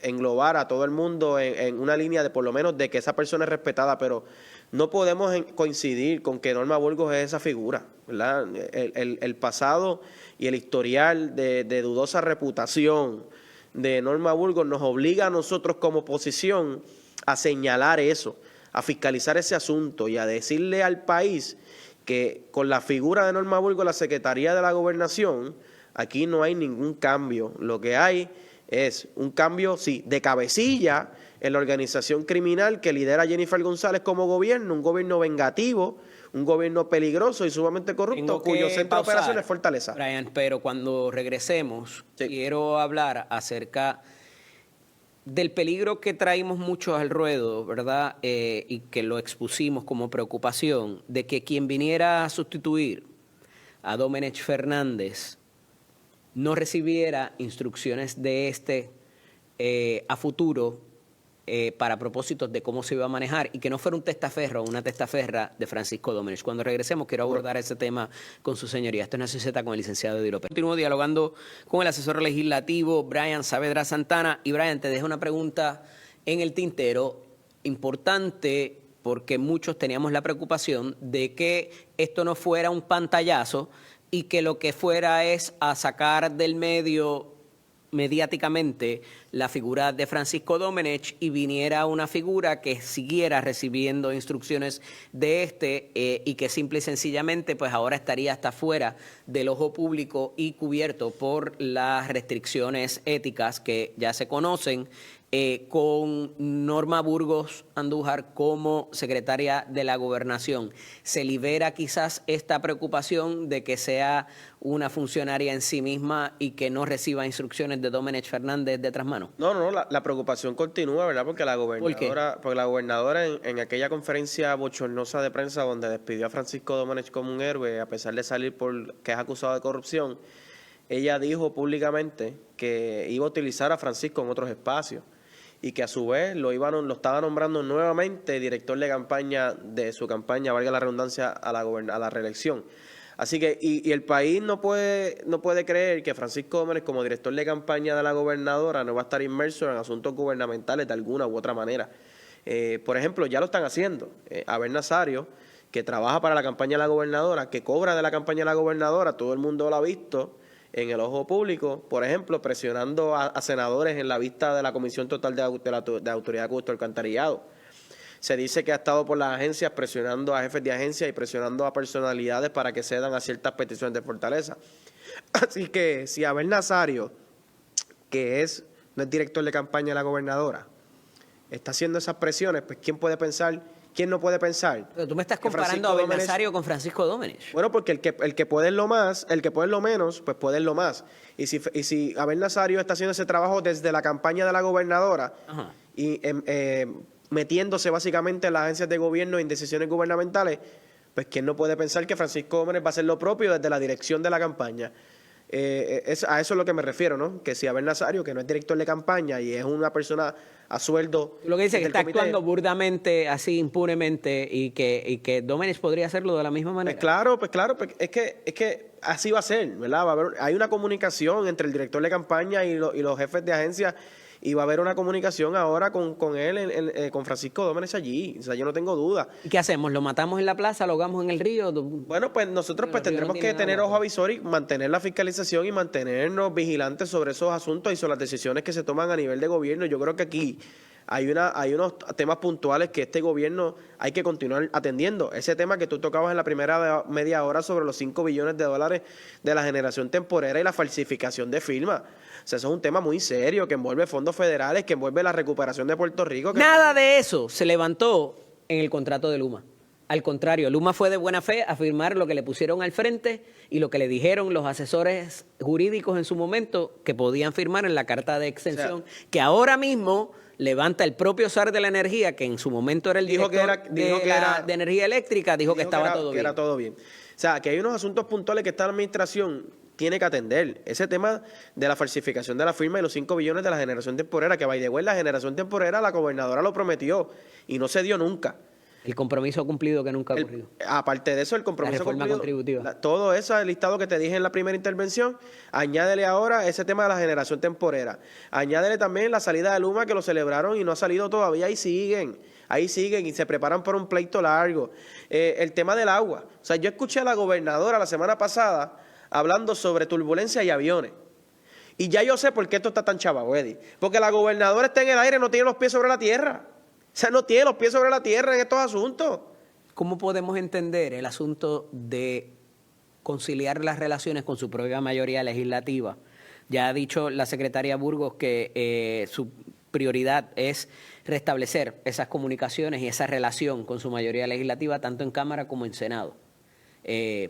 englobar a todo el mundo en una línea de por lo menos de que esa persona es respetada, pero no podemos coincidir con que Norma Burgos es esa figura, ¿verdad? El pasado y el historial de dudosa reputación de Norma Burgos nos obliga a nosotros como oposición a señalar eso, a fiscalizar ese asunto y a decirle al país que con la figura de Norma Burgos, la Secretaría de la Gobernación, aquí no hay ningún cambio. Lo que hay es un cambio, sí, de cabecilla en la organización criminal que lidera Jennifer González como gobierno, un gobierno vengativo, un gobierno peligroso y sumamente corrupto, cuyo centro de operaciones es Fortaleza. Brian, pero cuando regresemos, quiero hablar acerca del peligro que traímos muchos al ruedo, ¿verdad? Y que lo expusimos como preocupación, de que quien viniera a sustituir a Domenech Fernández no recibiera instrucciones de a futuro para propósitos de cómo se iba a manejar y que no fuera un testaferro o una testaferra de Francisco Domenech. Cuando regresemos quiero abordar ese tema con su señoría. Esto es Nación Z con el licenciado Eddie López. Continúo dialogando con el asesor legislativo Brian Saavedra Santana. Y Brian, te dejo una pregunta en el tintero importante porque muchos teníamos la preocupación de que esto no fuera un pantallazo y que lo que fuera es a sacar del medio mediáticamente la figura de Francisco Domenech y viniera una figura que siguiera recibiendo instrucciones de y que simple y sencillamente pues ahora estaría hasta fuera del ojo público y cubierto por las restricciones éticas que ya se conocen, con Norma Burgos Andújar como secretaria de la Gobernación. ¿Se libera quizás esta preocupación de que sea una funcionaria en sí misma y que no reciba instrucciones de Domenech Fernández de tras mano? No, la preocupación continúa, ¿verdad? Porque la gobernadora en aquella conferencia bochornosa de prensa donde despidió a Francisco Domenech como un héroe, a pesar de salir por que es acusado de corrupción, ella dijo públicamente que iba a utilizar a Francisco en otros espacios y que a su vez lo estaba nombrando nuevamente director de campaña de su campaña, valga la redundancia, a la reelección. Así que, y el país no puede creer que Francisco Domenech, como director de campaña de la gobernadora, no va a estar inmerso en asuntos gubernamentales de alguna u otra manera. Por ejemplo, ya lo están haciendo. Abel Nazario, que trabaja para la campaña de la gobernadora, que cobra de la campaña de la gobernadora, todo el mundo lo ha visto en el ojo público, por ejemplo, presionando a senadores en la vista de la Comisión Total de Autoridad de Acueducto Alcantarillado. Se dice que ha estado por las agencias presionando a jefes de agencias y presionando a personalidades para que cedan a ciertas peticiones de fortaleza. Así que si Abel Nazario, que no es director de campaña de la gobernadora, está haciendo esas presiones, pues ¿quién no puede pensar? Pero tú me estás comparando a Abel Nazario con Francisco Domenech. Bueno, porque el que puede lo más, el que puede lo menos, pues puede lo más. Y si Abel Nazario está haciendo ese trabajo desde la campaña de la gobernadora y metiéndose básicamente en las agencias de gobierno y en decisiones gubernamentales, pues ¿quién no puede pensar que Francisco Domenech va a hacer lo propio desde la dirección de la campaña? A eso es lo que me refiero, ¿no? Que si Abel Nazario, que no es director de campaña y es una persona a sueldo... Lo que dice que está actuando burdamente, así impunemente, y que Domenech podría hacerlo de la misma manera. Pues claro, es que así va a ser, ¿verdad? Hay una comunicación entre el director de campaña y los jefes de agencia, y va a haber una comunicación ahora con él, con Francisco Domenech allí. O sea, yo no tengo duda. ¿Y qué hacemos? ¿Lo matamos en la plaza? ¿Lo ahogamos en el río? Bueno, pues nosotros tendremos que tener ojo avisor y mantener la fiscalización y mantenernos vigilantes sobre esos asuntos y sobre las decisiones que se toman a nivel de gobierno. Yo creo que aquí hay unos temas puntuales que este gobierno hay que continuar atendiendo. Ese tema que tú tocabas en la primera media hora sobre los 5 billones de dólares de la generación temporera y la falsificación de firmas. O sea, eso es un tema muy serio que envuelve fondos federales, que envuelve la recuperación de Puerto Rico. Nada de eso se levantó en el contrato de Luma. Al contrario, Luma fue de buena fe a firmar lo que le pusieron al frente y lo que le dijeron los asesores jurídicos en su momento que podían firmar en la carta de exención, que ahora mismo levanta el propio SAR de la Energía, que en su momento era el director de Energía Eléctrica, dijo que estaba todo bien. Que era todo bien. O sea, que hay unos asuntos puntuales que esta administración tiene que atender. Ese tema de la falsificación de la firma y los 5 billones de la generación temporera, que by the way, la generación temporera la gobernadora lo prometió y no se dio nunca. El compromiso cumplido que nunca ha ocurrido. Aparte de eso, el compromiso la reforma contributiva. Todo eso, el listado que te dije en la primera intervención, añádele ahora ese tema de la generación temporera. Añádele también la salida de Luma, que lo celebraron y no ha salido todavía, ahí siguen y se preparan por un pleito largo. El tema del agua. O sea, yo escuché a la gobernadora la semana pasada hablando sobre turbulencia y aviones. Y ya yo sé por qué esto está tan chavado, Eddie. Porque la gobernadora está en el aire, no tiene los pies sobre la tierra. O sea, no tiene los pies sobre la tierra en estos asuntos. ¿Cómo podemos entender el asunto de conciliar las relaciones con su propia mayoría legislativa? Ya ha dicho la secretaria Burgos que su prioridad es restablecer esas comunicaciones y esa relación con su mayoría legislativa, tanto en Cámara como en Senado.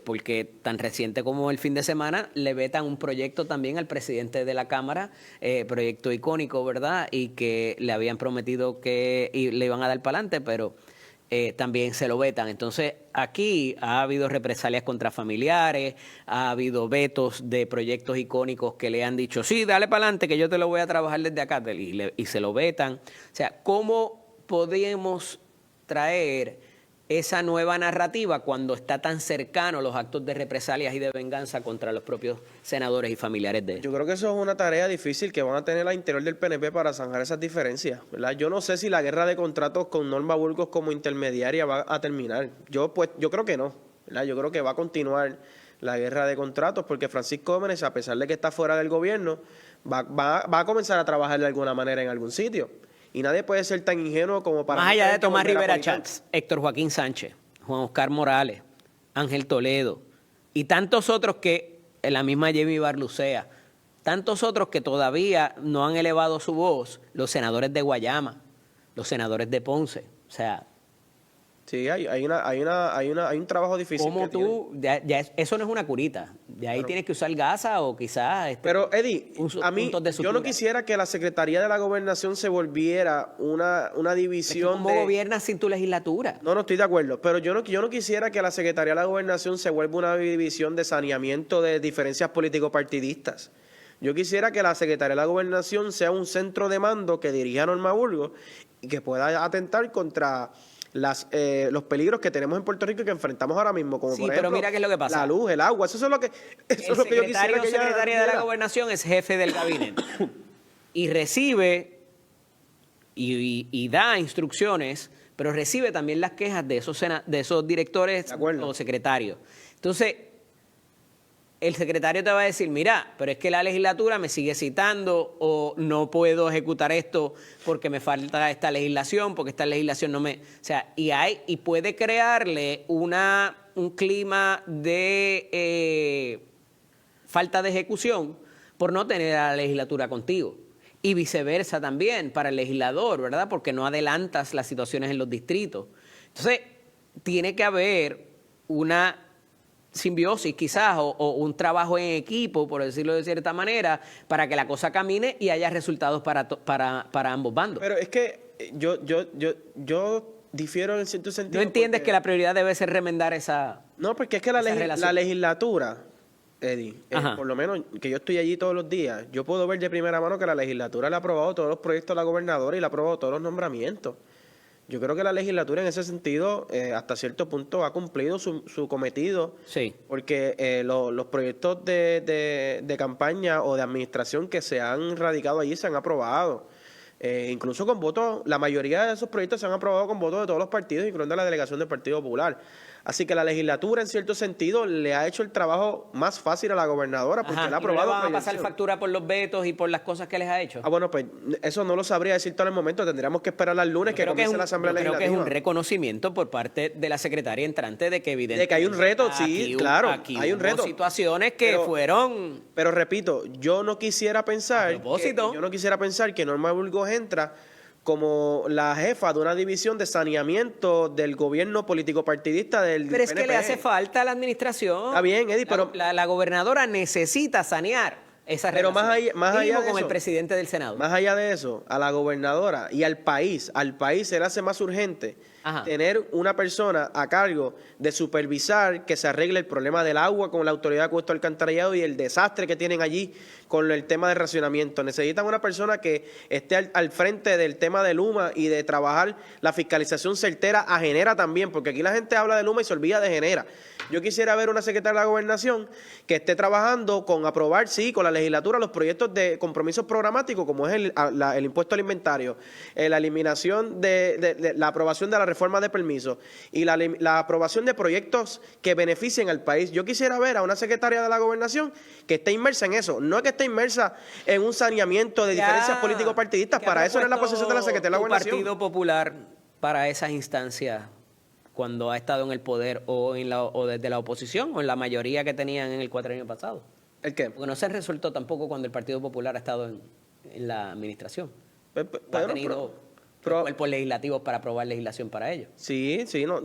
Porque tan reciente como el fin de semana le vetan un proyecto también al presidente de la Cámara, proyecto icónico, ¿verdad? Y que le habían prometido que le iban a dar para adelante, pero también se lo vetan. Entonces, aquí ha habido represalias contra familiares, ha habido vetos de proyectos icónicos que le han dicho, sí, dale para adelante, que yo te lo voy a trabajar desde acá, y se lo vetan. O sea, ¿cómo podemos traer esa nueva narrativa cuando está tan cercano los actos de represalias y de venganza contra los propios senadores y familiares de ellos? Yo creo que eso es una tarea difícil que van a tener al interior del PNP para zanjar esas diferencias, ¿verdad? Yo no sé si la guerra de contratos con Norma Burgos como intermediaria va a terminar. Yo creo que no, ¿verdad? Yo creo que va a continuar la guerra de contratos porque Francisco Gómez, a pesar de que está fuera del gobierno, va a comenzar a trabajar de alguna manera en algún sitio. Y nadie puede ser tan ingenuo como para... Más allá de Tomás Rivera Chats, Héctor Joaquín Sánchez, Juan Oscar Morales, Ángel Toledo y tantos otros que, la misma Jamie Barlucea, tantos otros que todavía no han elevado su voz, los senadores de Guayama, los senadores de Ponce, o sea... Sí, hay un trabajo difícil. ¿Cómo tú? Eso no es una curita. De ahí tienes que usar gasa o quizás... Pero, Eddie, a mí, yo no quisiera que la Secretaría de la Gobernación se volviera una división ¿Cómo gobiernas sin tu legislatura? No, estoy de acuerdo. Pero yo no quisiera que la Secretaría de la Gobernación se vuelva una división de saneamiento de diferencias político-partidistas. Yo quisiera que la Secretaría de la Gobernación sea un centro de mando que dirija a Norma Burgos y que pueda atentar contra... los peligros que tenemos en Puerto Rico y que enfrentamos ahora mismo, como por ejemplo, pero mira qué es lo que pasa. La luz, el agua, eso es lo que yo quisiera que secretaria de la Gobernación es jefe del gabinete y recibe y da instrucciones, pero recibe también las quejas de esos directores o secretarios. Entonces, el secretario te va a decir, mira, pero es que la legislatura me sigue citando o no puedo ejecutar esto porque me falta esta legislación, porque esta legislación no me... O sea, y puede crearle un clima de falta de ejecución por no tener a la legislatura contigo. Y viceversa también para el legislador, ¿verdad? Porque no adelantas las situaciones en los distritos. Entonces, tiene que haber una simbiosis quizás o un trabajo en equipo, por decirlo de cierta manera, para que la cosa camine y haya resultados para ambos bandos. Pero es que yo difiero en cierto sentido. ¿No entiendes que la prioridad debe ser remendar esa No, porque es que la legislatura, Eddie, por lo menos que yo estoy allí todos los días, yo puedo ver de primera mano que la legislatura le ha aprobado todos los proyectos a la gobernadora y le ha aprobado todos los nombramientos. Yo creo que la legislatura en ese sentido, hasta cierto punto, ha cumplido su cometido. Sí. Porque los proyectos de campaña o de administración que se han radicado allí se han aprobado. Incluso con votos, la mayoría de esos proyectos se han aprobado con votos de todos los partidos, incluyendo la delegación del Partido Popular. Así que la legislatura, en cierto sentido, le ha hecho el trabajo más fácil a la gobernadora porque le ha aprobado. ¿Y no le van a pasar factura por los vetos y por las cosas que les ha hecho? Bueno, pues eso no lo sabría decir todo en el momento. Tendríamos que esperar al lunes que comience la Asamblea Legislativa. Creo que es un reconocimiento por parte de la secretaria entrante de que evidentemente... De que hay un reto, sí, claro, hay un reto. Situaciones que fueron... Pero repito, yo no quisiera pensar que Norma Burgos entra como la jefa de una división de saneamiento del gobierno político-partidista del Pero es PNP. que le hace falta a la administración. Está bien, Eddie, pero... La gobernadora necesita sanear esa relación. Pero más allá de con eso, el presidente del Senado. Más allá de eso, a la gobernadora y al país se le hace más urgente tener una persona a cargo de supervisar que se arregle el problema del agua con la Autoridad de Acueducto Alcantarillado y el desastre que tienen allí con el tema de racionamiento. Necesitan una persona que esté al frente del tema de Luma y de trabajar la fiscalización certera a Genera también, porque aquí la gente habla de Luma y se olvida de Genera. Yo quisiera ver una secretaria de la Gobernación que esté trabajando con aprobar, sí, con la legislatura los proyectos de compromisos programáticos, como es el impuesto al inventario, la eliminación de la aprobación de la reforma de permisos y la aprobación de proyectos que beneficien al país. Yo quisiera ver a una secretaria de la Gobernación que esté inmersa en eso, no que esté inmersa en un saneamiento de diferencias político-partidistas. Para eso no es la posición de la secretaria de la Gobernación. ¿El Partido Popular para esas instancias cuando ha estado en el poder o desde la oposición o en la mayoría que tenían en el cuatrienio pasado? ¿El qué? Porque no se resuelto tampoco cuando el Partido Popular ha estado en la administración. Ha tenido cuerpos legislativos para aprobar legislación para ellos. Sí, no,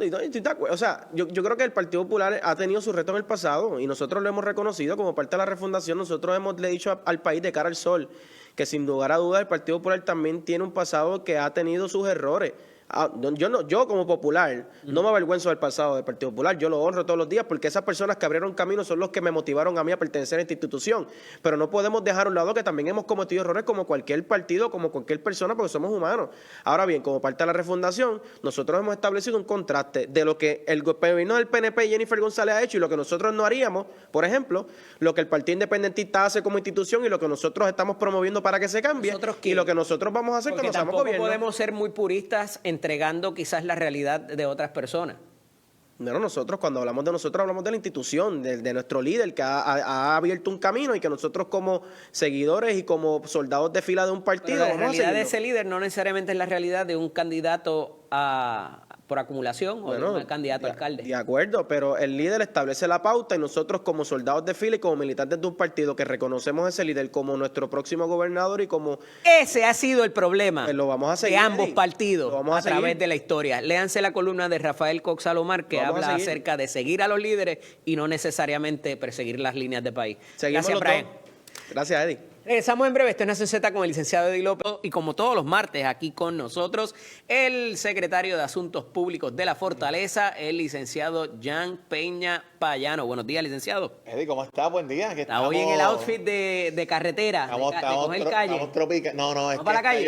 o sea, yo creo que el Partido Popular ha tenido su reto en el pasado y nosotros lo hemos reconocido como parte de la refundación. Nosotros le he dicho al país de cara al sol que sin lugar a dudas el Partido Popular también tiene un pasado que ha tenido sus errores. Yo como popular no me avergüenzo del pasado del Partido Popular, yo lo honro todos los días porque esas personas que abrieron camino son los que me motivaron a mí a pertenecer a esta institución, pero no podemos dejar a un lado que también hemos cometido errores como cualquier partido, como cualquier persona, porque somos humanos. Ahora bien, como parte de la refundación, nosotros hemos establecido un contraste de lo que el gobierno del PNP y Jennifer González ha hecho y lo que nosotros no haríamos, por ejemplo, lo que el Partido Independentista hace como institución y lo que nosotros estamos promoviendo para que se cambie y lo que nosotros vamos a hacer Porque cuando seamos tampoco gobierno. podemos ser muy puristas entregando quizás la realidad de otras personas. No, nosotros cuando hablamos de nosotros hablamos de la institución, de nuestro líder que ha abierto un camino y que nosotros como seguidores y como soldados de fila de un partido Pero la vamos a realidad de seguirlo. ese líder no necesariamente es la realidad de un candidato por acumulación o de un candidato a alcalde. De acuerdo, pero el líder establece la pauta y nosotros como soldados de fila y como militantes de un partido que reconocemos a ese líder como nuestro próximo gobernador y como... Ese ha sido el problema Pues lo vamos a seguir, de ambos Eddie. partidos Lo vamos a través seguir. de la historia. Léanse la columna de Rafael Cox Salomar que Lo vamos a habla seguir. acerca de seguir a los líderes y no necesariamente perseguir las líneas de país. Seguimos Gracias, los Brian. dos. Gracias, Eddie. Regresamos en breve. Esto es Nación Z con el licenciado Eddie López y como todos los martes aquí con nosotros el secretario de Asuntos Públicos de la Fortaleza, el licenciado Jan Peña Payano. Buenos días, licenciado. Eddie, ¿cómo estás? Buen día. Está hoy en el outfit de carretera, de coger calle. No, es que para la calle.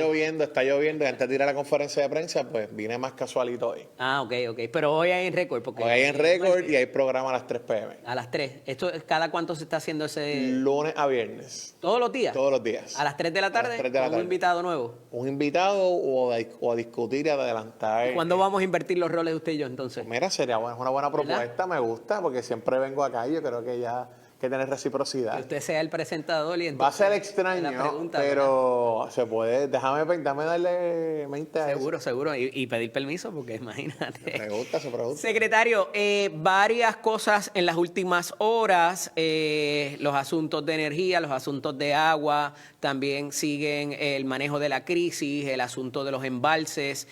está lloviendo y antes de ir a la conferencia de prensa, pues vine más casualito hoy. Ah, ok. Pero hoy hay en récord. Porque Hoy hay en récord y hay programa a las 3 p.m. a las 3. ¿Cada cuánto se está haciendo ese? Lunes a viernes. ¿Todos los días? Todos los días. A las 3 de la tarde. A las 3 de la ¿Con tarde. un invitado nuevo? Un invitado o a discutir y a adelantar. ¿Cuándo vamos a invertir los roles de usted y yo entonces? Mira, sería es una buena ¿Verdad? propuesta, me gusta, porque siempre vengo acá y yo creo que ya hay que tener reciprocidad. Que usted sea el presentador y Va a entonces ser la extraño, pregunta, pero se puede. Déjame darle mente a eso. Seguro. Y pedir permiso porque imagínate. Se pregunta. Secretario, varias cosas en las últimas horas, los asuntos de energía, los asuntos de agua, también siguen el manejo de la crisis, el asunto de los embalses,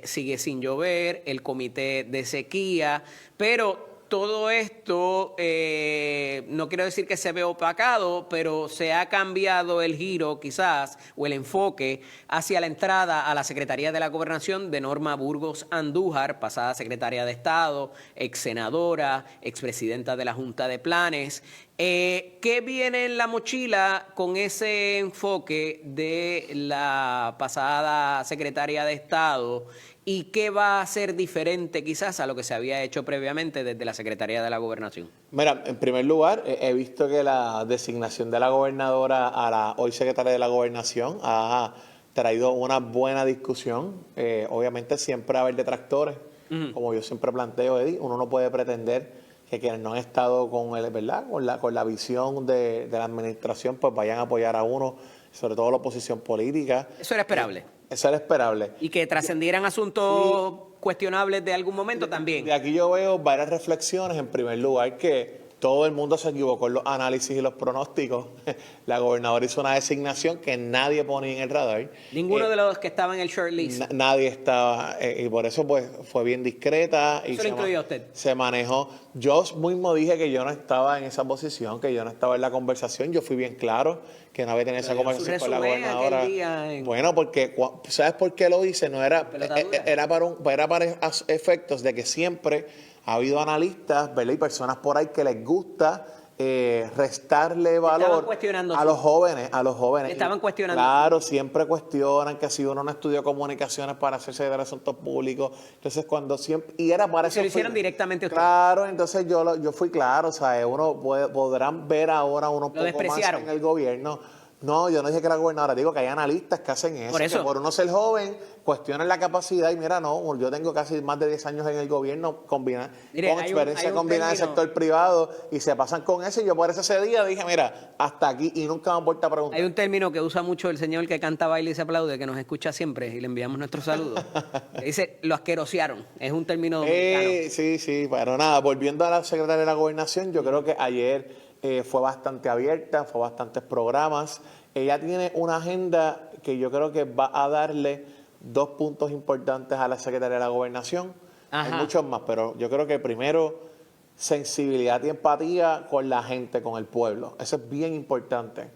sigue sin llover, el comité de sequía, pero todo esto, no quiero decir que se ve opacado, pero se ha cambiado el giro quizás, o el enfoque, hacia la entrada a la Secretaría de la Gobernación de Norma Burgos Andújar, pasada secretaria de Estado, ex senadora, expresidenta de la Junta de Planes. ¿Qué viene en la mochila con ese enfoque de la pasada secretaria de Estado? ¿Y qué va a ser diferente quizás a lo que se había hecho previamente desde la Secretaría de la Gobernación? Mira, en primer lugar, he visto que la designación de la gobernadora a la hoy secretaria de la Gobernación ha traído una buena discusión. Obviamente siempre va a haber detractores, como yo siempre planteo, Eddie. Uno no puede pretender que quienes no han estado con el, ¿verdad? con la visión de la administración, pues vayan a apoyar a uno, sobre todo la oposición política. Eso era esperable. Eso era esperable. Y que trascendieran asuntos cuestionables de algún momento también. De aquí yo veo varias reflexiones. En primer lugar, que todo el mundo se equivocó en los análisis y los pronósticos. La gobernadora hizo una designación que nadie ponía en el radar. Ninguno de los que estaban en el shortlist. Nadie estaba, y por eso pues fue bien discreta. Y ¿Eso lo incluía usted? Se manejó. Yo mismo dije que yo no estaba en esa posición, que yo no estaba en la conversación. Yo fui bien claro que no había tenido esa conversación con la gobernadora. Bueno, porque, ¿sabes por qué lo hice? No era, era para efectos de que siempre ha habido analistas, ¿verdad? Y personas por ahí que les gusta restarle valor a los jóvenes. Estaban cuestionando. Claro, siempre cuestionan que si uno no estudió comunicaciones para hacerse de asuntos públicos, entonces cuando siempre, y era para eso. Se lo hicieron directamente a usted. Claro, entonces yo fui claro, o sea, podrán ver ahora uno un poco más en el gobierno. No, yo no dije que era gobernadora, digo que hay analistas que hacen eso, que por uno ser joven, cuestionan la capacidad y mira, no, yo tengo casi más de 10 años en el gobierno con experiencia combinada del sector privado y se pasan con eso y yo por eso ese día dije, mira, hasta aquí y nunca me han vuelto a preguntar. Hay un término que usa mucho el señor que canta, baila y se aplaude, que nos escucha siempre y le enviamos nuestros saludos. Dice, lo asquerosearon, es un término dominicano. Sí, pero nada, volviendo a la secretaria de la Gobernación, yo creo que ayer fue bastante abierta, fue bastantes programas. Ella tiene una agenda que yo creo que va a darle 2 puntos importantes a la secretaria de la Gobernación. Hay muchos más, pero yo creo que primero, sensibilidad y empatía con la gente, con el pueblo. Eso es bien importante.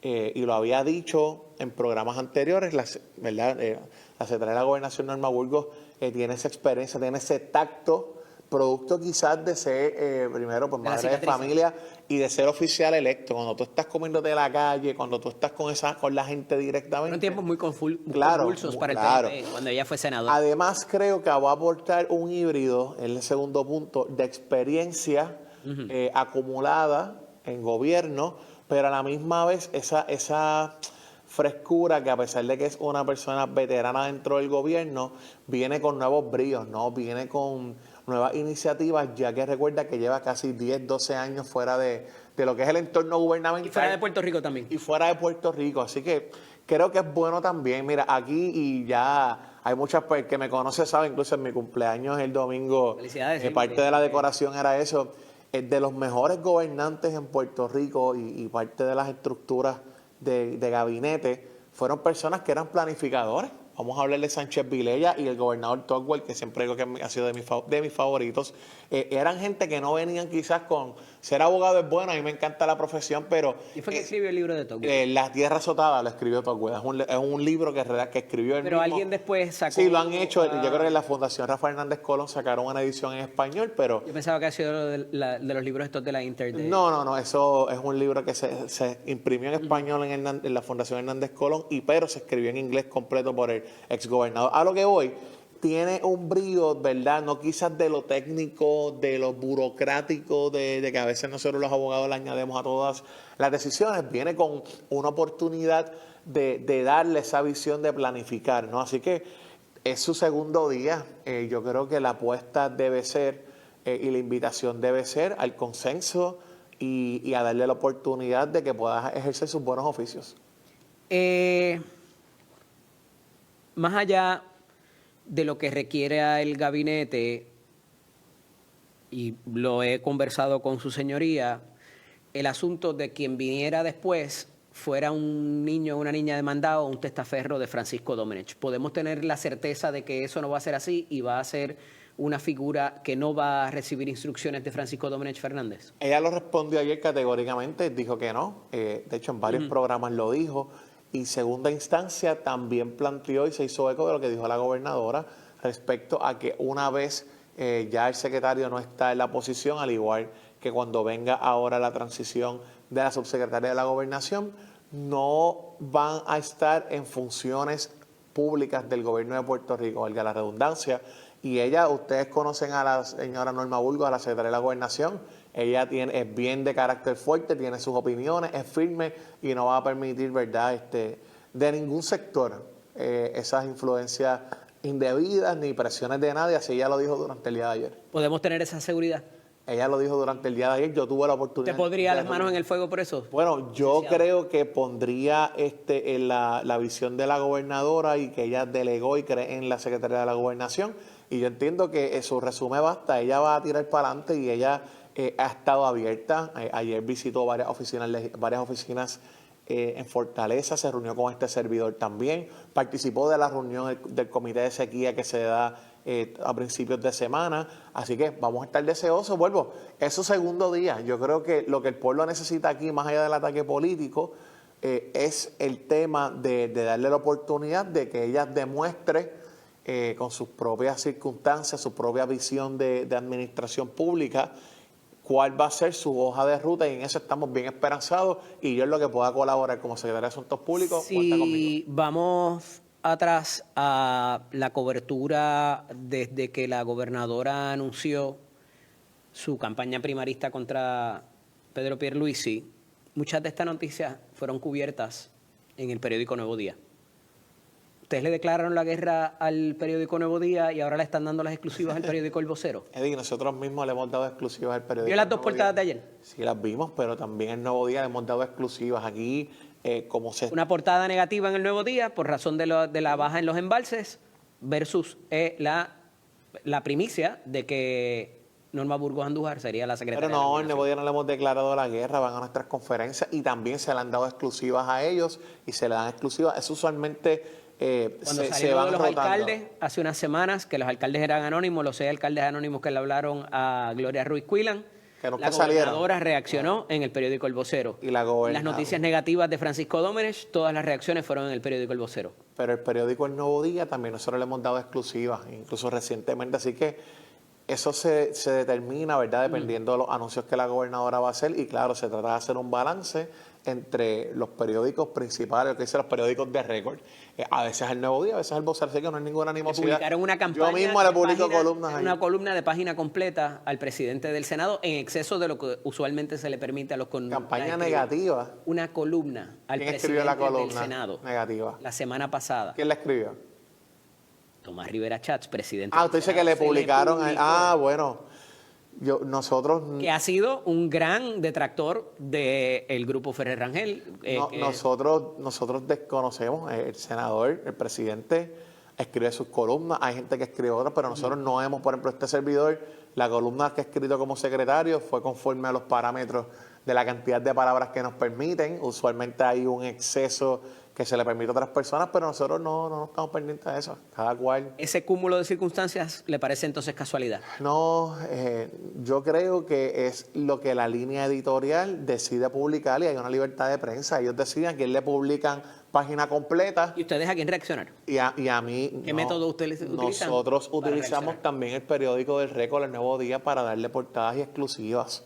y lo había dicho en programas anteriores, ¿verdad? La secretaria de la Gobernación, Norma Burgos, tiene esa experiencia, tiene ese tacto, producto quizás de ser, primero, pues madre de familia y de ser oficial electo. Cuando tú estás comiéndote de la calle, cuando tú estás con la gente directamente. Fueron tiempos muy convulsos para el PNP, cuando ella fue senadora. Además, creo que va a aportar un híbrido, en el segundo punto, de experiencia acumulada en gobierno, pero a la misma vez esa frescura que, a pesar de que es una persona veterana dentro del gobierno, viene con nuevos bríos, ¿no? Viene con nuevas iniciativas, ya que recuerda que lleva casi 10, 12 años fuera de lo que es el entorno gubernamental. Y fuera de Puerto Rico también. Y fuera de Puerto Rico, así que creo que es bueno también. Mira, aquí y ya hay muchas que me conocen, saben, incluso en mi cumpleaños el domingo, felicidades, parte de la decoración era eso, de los mejores gobernantes en Puerto Rico y parte de las estructuras de gabinete fueron personas que eran planificadores. Vamos a hablar de Sánchez Vilella y el gobernador Togwell, que siempre digo que ha sido de mis favoritos. Eran gente que no venían quizás con... Ser abogado es bueno, a mí me encanta la profesión, pero... ¿Y fue que escribió el libro de Togwell? La Tierra Azotada lo escribió Togwell. Es un libro que escribió él pero mismo. Alguien después sacó... Sí, lo han hecho. Yo creo que en la Fundación Rafael Hernández Colón sacaron una edición en español, pero... Yo pensaba que ha sido de los libros estos de la Inter. No. Eso es un libro que se imprimió en español en la Fundación Hernández Colón, pero se escribió en inglés completo por el exgobernador. A lo que voy, tiene un brío, ¿verdad? No quizás de lo técnico, de lo burocrático, de que a veces nosotros los abogados le añadimos a todas las decisiones. Viene con una oportunidad de darle esa visión de planificar, ¿no? Así que es su segundo día. Yo creo que la apuesta debe ser, y la invitación debe ser al consenso y a darle la oportunidad de que pueda ejercer sus buenos oficios. Más allá de lo que requiere el gabinete, y lo he conversado con su señoría, el asunto de quien viniera después fuera un niño o una niña demandado o un testaferro de Francisco Domenech. Podemos tener la certeza de que eso no va a ser así y va a ser una figura que no va a recibir instrucciones de Francisco Domenech Fernández. Ella lo respondió ayer categóricamente, dijo que no. De hecho, en varios programas lo dijo. Y segunda instancia también planteó y se hizo eco de lo que dijo la gobernadora respecto a que una vez ya el secretario no está en la posición, al igual que cuando venga ahora la transición de la subsecretaria de la Gobernación, no van a estar en funciones públicas del gobierno de Puerto Rico, valga la redundancia. Y ella, ustedes conocen a la señora Norma Burgos, a la secretaria de la Gobernación. Ella es bien de carácter fuerte, tiene sus opiniones, es firme y no va a permitir, ¿verdad?, de ningún sector esas influencias indebidas ni presiones de nadie. Así ella lo dijo durante el día de ayer. ¿Podemos tener esa seguridad? Ella lo dijo durante el día de ayer. Yo tuve la oportunidad. ¿Te pondría las manos en el fuego por eso? Bueno, yo creo que pondría en la visión de la gobernadora y que ella delegó y cree en la secretaria de la Gobernación. Y yo entiendo que su resumen basta. Ella va a tirar para adelante y ella ha estado abierta. Ayer visitó varias oficinas en Fortaleza, se reunió con este servidor también, participó de la reunión del comité de sequía que se da a principios de semana, así que vamos a estar deseosos. Vuelvo, es su segundo día. Yo creo que lo que el pueblo necesita aquí, más allá del ataque político, es el tema de darle la oportunidad de que ella demuestre con sus propias circunstancias, su propia visión de administración pública, cuál va a ser su hoja de ruta, y en eso estamos bien esperanzados, y yo en lo que pueda colaborar como secretario de Asuntos Públicos, cuenta conmigo. Si vamos atrás a la cobertura desde que la gobernadora anunció su campaña primarista contra Pedro Pierluisi, muchas de estas noticias fueron cubiertas en el periódico Nuevo Día. Ustedes le declararon la guerra al periódico Nuevo Día y ahora le están dando las exclusivas al periódico El Vocero. Eddie, nosotros mismos le hemos dado exclusivas al periódico. ¿Vio las dos portadas de ayer? Sí, las vimos, pero también el Nuevo Día le hemos dado exclusivas. Aquí, una portada negativa en el Nuevo Día por razón de la baja en los embalses versus la primicia de que Norma Burgos Andújar sería la secretaria. Pero no, el Nuevo Día no le hemos declarado la guerra, van a nuestras conferencias y también se le han dado exclusivas a ellos y se le dan exclusivas. Es usualmente... Cuando salieron de los alcaldes hace unas semanas, que los alcaldes eran anónimos, los 6 alcaldes anónimos que le hablaron a Gloria Ruiz Cuilan, que nunca La salieron. gobernadora reaccionó en el periódico El Vocero. Y las noticias negativas de Francisco Domenech, todas las reacciones fueron en el periódico El Vocero. Pero el periódico El Nuevo Día también nosotros le hemos dado exclusivas, incluso recientemente. Así que eso se determina, ¿verdad? Dependiendo de los anuncios que la gobernadora va a hacer. Y claro, se trata de hacer un balance entre los periódicos principales, lo que dicen los periódicos de récord. A veces El Nuevo Día, a veces El Vocero, así que no hay ninguna animosidad. Publicaron una campaña. Yo mismo le publico columnas ahí. Una columna de página completa al presidente del Senado en exceso de lo que usualmente se le permite a los Campaña negativa. Una columna al presidente del Senado. Negativa. La semana pasada. ¿Quién la escribió? Tomás Rivera Chats, presidente. Usted dice que le publicaron. Bueno. Nosotros... Que ha sido un gran detractor del grupo Ferrer Rangel. Nosotros desconocemos, el senador, el presidente escribe sus columnas, hay gente que escribe otras, pero nosotros no hemos, por ejemplo, este servidor, la columna que ha escrito como secretario fue conforme a los parámetros de la cantidad de palabras que nos permiten. Usualmente hay un exceso que se le permite a otras personas, pero nosotros no estamos pendientes de eso. Cada cual... ¿Ese cúmulo de circunstancias le parece entonces casualidad? No, yo creo que es lo que la línea editorial decide publicar y hay una libertad de prensa. Ellos deciden a quién le publican página completa. ¿Y ustedes a quién reaccionaron? Y a mí... ¿Qué método ustedes utilizan? Nosotros utilizamos también el periódico del Récord, El Nuevo Día, para darle portadas y exclusivas.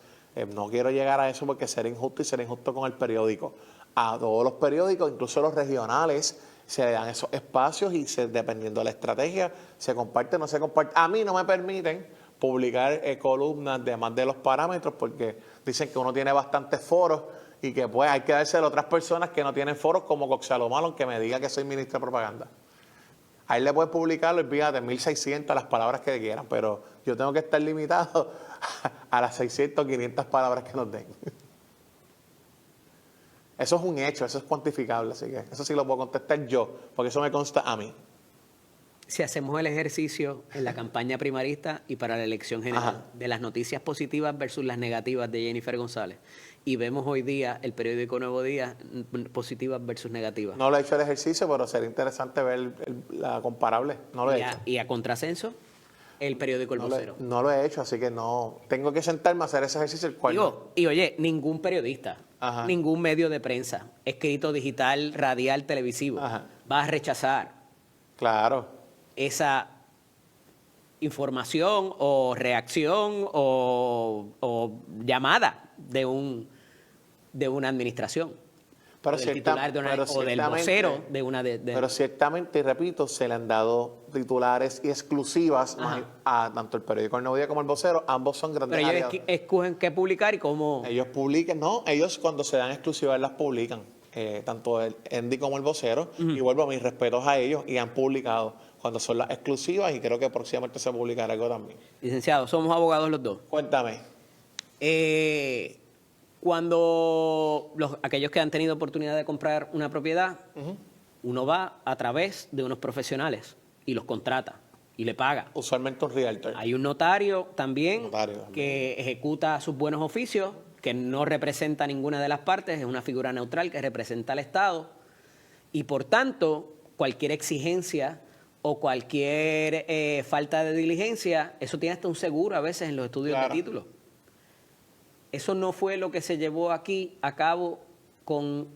No quiero llegar a eso porque será injusto y será injusto con el periódico. A todos los periódicos, incluso los regionales, se le dan esos espacios y dependiendo de la estrategia, se comparte o no se comparte. A mí no me permiten publicar columnas de más de los parámetros porque dicen que uno tiene bastantes foros y que pues hay que dárselo a otras personas que no tienen foros como Coxalo Malo, que me diga que soy ministro de propaganda. A él le puedes publicarlo, olvídate, 1.600 las palabras que quieran, pero yo tengo que estar limitado a las 600 o 500 palabras que nos den. Eso es un hecho, eso es cuantificable, así que eso sí lo puedo contestar yo, porque eso me consta a mí. Si hacemos el ejercicio en la campaña primarista y para la elección general de las noticias positivas versus las negativas de Jennifer González, y vemos hoy día el periódico Nuevo Día, positivas versus negativas. No lo he hecho el ejercicio, pero sería interesante ver la comparable. No lo he hecho. ¿Y a contrasenso? El periódico El Vocero. No lo he hecho, así que no. Tengo que sentarme a hacer ese ejercicio. Y oye, ningún periodista, ningún medio de prensa, escrito, digital, radial, televisivo, va a rechazar esa información o reacción o llamada de una administración. Pero del titular de o del vocero de una Pero ciertamente, y repito, se le han dado titulares y exclusivas a tanto el periódico El Nuevo Día como el Vocero. Ambos son grandes aliados. Pero ellos escogen qué publicar y cómo... Ellos publican, ellos cuando se dan exclusivas las publican. Tanto el Endy como el Vocero. Y vuelvo a mis respetos a ellos y han publicado cuando son las exclusivas y creo que próximamente se publicará algo también. Licenciado, somos abogados los dos. Cuéntame. Cuando aquellos que han tenido oportunidad de comprar una propiedad, uno va a través de unos profesionales y los contrata y le paga. Usualmente un realtor. Hay un notario también que ejecuta sus buenos oficios, que no representa ninguna de las partes, es una figura neutral que representa al Estado y por tanto cualquier exigencia o cualquier falta de diligencia, eso tiene hasta un seguro a veces en los estudios de títulos. Eso no fue lo que se llevó aquí a cabo con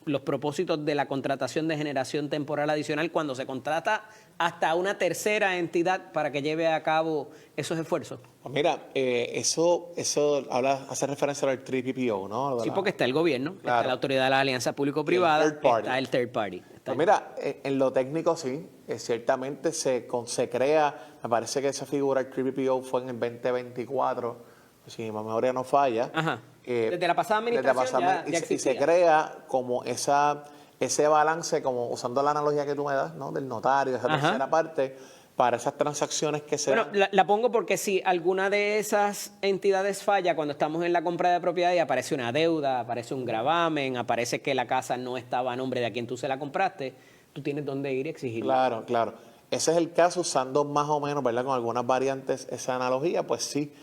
los propósitos de la contratación de generación temporal adicional cuando se contrata hasta una tercera entidad para que lleve a cabo esos esfuerzos. Pues mira, eso hace referencia al 3PPO, ¿no? Sí, porque está el gobierno, está la Autoridad de la Alianza Público-Privada, está el third party. Pues mira, en lo técnico sí, ciertamente se crea, me parece que esa figura, el 3PPO, fue en el 2024, si mi memoria no falla. Desde la pasada administración ya y se crea como ese balance, como usando la analogía que tú me das, ¿no? Del notario, esa tercera parte, para esas transacciones que se dan. La pongo porque si alguna de esas entidades falla cuando estamos en la compra de propiedad y aparece una deuda, aparece un gravamen, aparece que la casa no estaba a nombre de a quien tú se la compraste, tú tienes dónde ir y exigirlo. Claro. Ese es el caso, usando más o menos, ¿verdad? Con algunas variantes esa analogía, pues sí.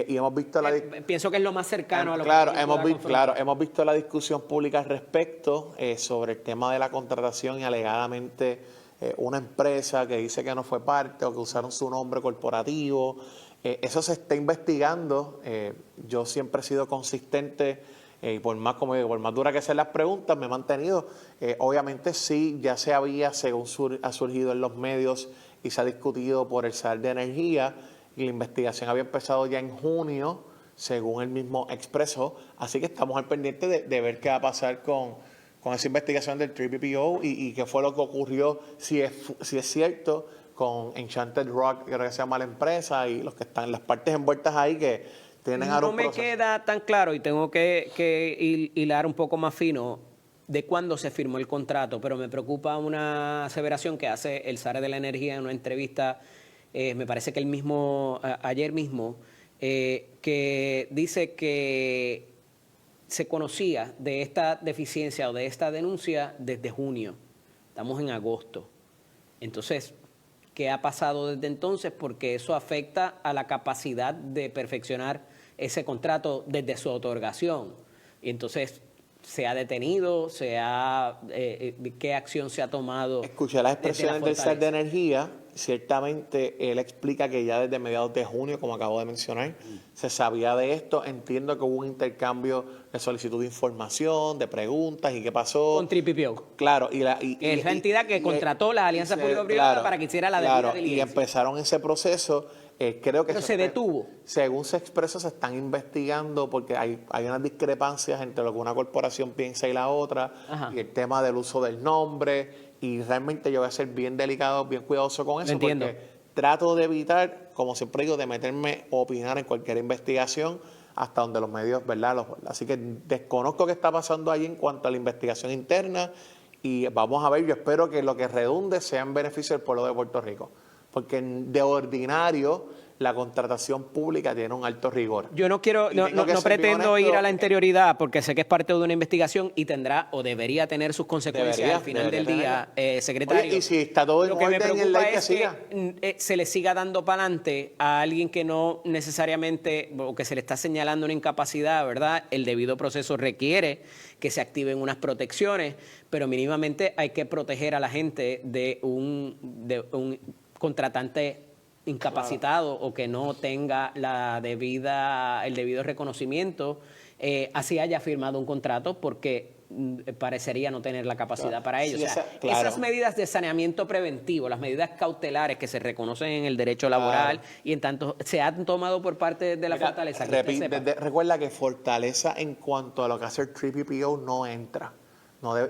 Y hemos visto pienso que es lo más cercano a lo que hemos visto la discusión pública al respecto sobre el tema de la contratación y alegadamente una empresa que dice que no fue parte o que usaron su nombre corporativo Eso se está investigando. Yo siempre he sido consistente y por más, como digo, por más dura que sean las preguntas, me he mantenido. Obviamente sí, ya se había, según ha surgido en los medios y se ha discutido por el SAR de Energía, y la investigación había empezado ya en junio, según él mismo expresó. Así que estamos al pendiente de ver qué va a pasar con esa investigación del 3BPO y qué fue lo que ocurrió, si es cierto, con Enchanted Rock, creo que se llama la empresa, y los que están, las partes envueltas ahí que tienen ahora un proceso. No me queda tan claro y tengo que hilar un poco más fino de cuándo se firmó el contrato, pero me preocupa una aseveración que hace el SAR de la Energía en una entrevista, me parece que ayer mismo, que dice que se conocía de esta deficiencia o de esta denuncia desde junio. Estamos en agosto. Entonces, ¿qué ha pasado desde entonces? Porque eso afecta a la capacidad de perfeccionar ese contrato desde su otorgación. Y entonces, ¿se ha detenido? ¿Qué acción se ha tomado? Escuché las expresiones del SAR de Energía. Ciertamente, él explica que ya desde mediados de junio, como acabo de mencionar, se sabía de esto. Entiendo que hubo un intercambio de solicitud de información, de preguntas y qué pasó. Con 3BPO. Claro. Es la entidad que contrató la alianza público-privada para que hiciera la debida diligencia. Y empezaron ese proceso. Creo que pero se detuvo. Según se expresó, se están investigando porque hay unas discrepancias entre lo que una corporación piensa y la otra. Ajá. Y el tema del uso del nombre. Y realmente yo voy a ser bien delicado, bien cuidadoso con eso. Entiendo. Porque trato de evitar, como siempre digo, de meterme o opinar en cualquier investigación hasta donde los medios, ¿verdad? Así que desconozco qué está pasando ahí en cuanto a la investigación interna y vamos a ver, yo espero que lo que redunde sea en beneficio del pueblo de Puerto Rico. Porque de ordinario la contratación pública tiene un alto rigor. Yo no pretendo ir a la interioridad porque sé que es parte de una investigación y tendrá o debería tener sus consecuencias al final del día, secretario. Oye, y si está todo en orden en ley, que siga. Se le siga dando para adelante a alguien que no necesariamente, o que se le está señalando una incapacidad, ¿verdad? El debido proceso requiere que se activen unas protecciones, pero mínimamente hay que proteger a la gente de un contratante incapacitado, claro, o que no tenga el debido reconocimiento, así haya firmado un contrato, porque parecería no tener la capacidad, claro, para ello. Sí, esas medidas de saneamiento preventivo, las medidas cautelares que se reconocen en el derecho laboral, claro, y en tanto se han tomado por parte de la Fortaleza. Recuerda que Fortaleza, en cuanto a lo que hace el 3BPO, no entra.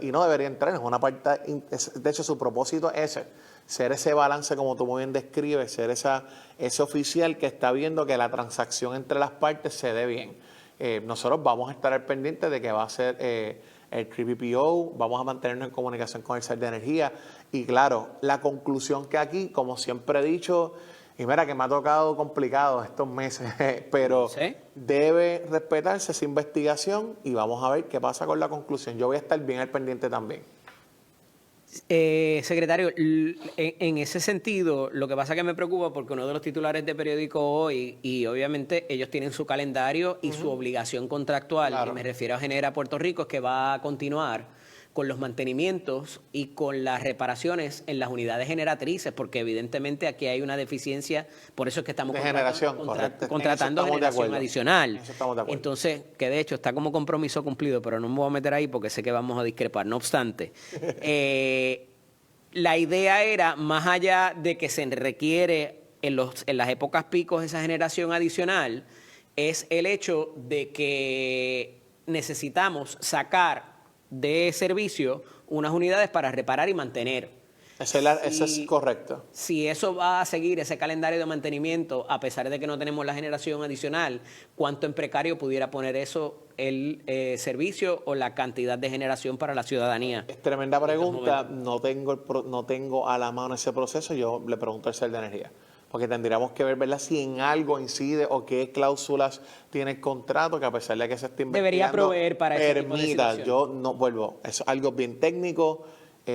Y no debería entrar, es una parte, de hecho su propósito es ser ese balance, como tú muy bien describes, ser ese oficial que está viendo que la transacción entre las partes se dé bien. Nosotros vamos a estar al pendiente de que va a ser el 3BPO, vamos a mantenernos en comunicación con el SAR de Energía y claro, la conclusión que aquí, como siempre he dicho, y mira que me ha tocado complicado estos meses, pero ¿sí? Debe respetarse esa investigación y vamos a ver qué pasa con la conclusión. Yo voy a estar bien al pendiente también. Secretario, en ese sentido, lo que pasa es que me preocupa porque uno de los titulares de periódico hoy, y obviamente ellos tienen su calendario y su obligación contractual, claro, y me refiero a Genera Puerto Rico, es que va a continuar con los mantenimientos y con las reparaciones en las unidades generatrices, porque evidentemente aquí hay una deficiencia, por eso es que estamos contratando generación adicional. Entonces, que de hecho está como compromiso cumplido, pero no me voy a meter ahí porque sé que vamos a discrepar. No obstante, la idea era, más allá de que se requiere en las épocas picos esa generación adicional, es el hecho de que necesitamos sacar de servicio unas unidades para reparar y mantener. Eso es correcto. Si eso va a seguir ese calendario de mantenimiento, a pesar de que no tenemos la generación adicional, ¿cuánto en precario pudiera poner eso el servicio o la cantidad de generación para la ciudadanía? Es tremenda pregunta. No tengo a la mano ese proceso. Yo le pregunto al SAR de Energía. Porque tendríamos que ver, ¿verdad?, si en algo incide o qué cláusulas tiene el contrato, que a pesar de que se esté investigando, debería proveer para ese tipo de situación. Yo no vuelvo, es algo bien técnico,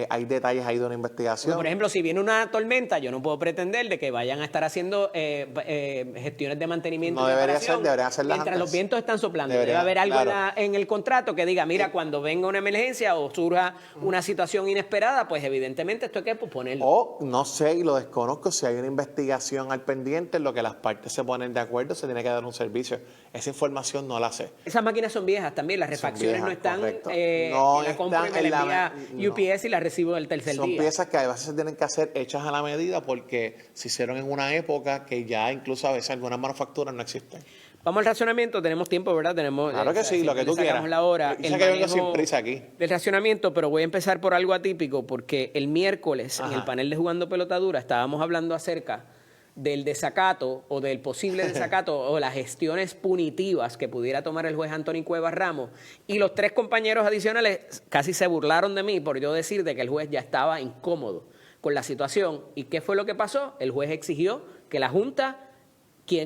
hay detalles ahí de una investigación. Por ejemplo, si viene una tormenta, yo no puedo pretender de que vayan a estar haciendo gestiones de mantenimiento. No y debería ser, deberían hacerlas mientras antes. los vientos están soplando. Debería, debe haber algo claro. en el contrato que diga, mira, cuando venga una emergencia o surja una situación inesperada, pues evidentemente esto hay que posponerlo. O no sé, y lo desconozco, si hay una investigación al pendiente en lo que las partes se ponen de acuerdo, se tiene que dar un servicio. Esa información no la sé. Esas máquinas son viejas también, las refacciones no están correcto. no No la compro y están me en la envía UPS y la recibo el tercer Son día. piezas que a veces se tienen que hacer hechas a la medida porque se hicieron en una época que ya incluso a veces algunas manufacturas no existen. Vamos al racionamiento, tenemos tiempo, ¿verdad? Tenemos, Claro que sí, lo que tú quieras. La hora. Dice que yo vengo sin prisa aquí. Del racionamiento, pero voy a empezar por algo atípico, porque el miércoles en el panel de Jugando Pelotadura estábamos hablando acerca del desacato o del posible desacato o las gestiones punitivas que pudiera tomar el juez Anthony Cuevas Ramos, y los 3 compañeros adicionales casi se burlaron de mí por yo decir de que el juez ya estaba incómodo con la situación. ¿Y qué fue lo que pasó? El juez exigió que la Junta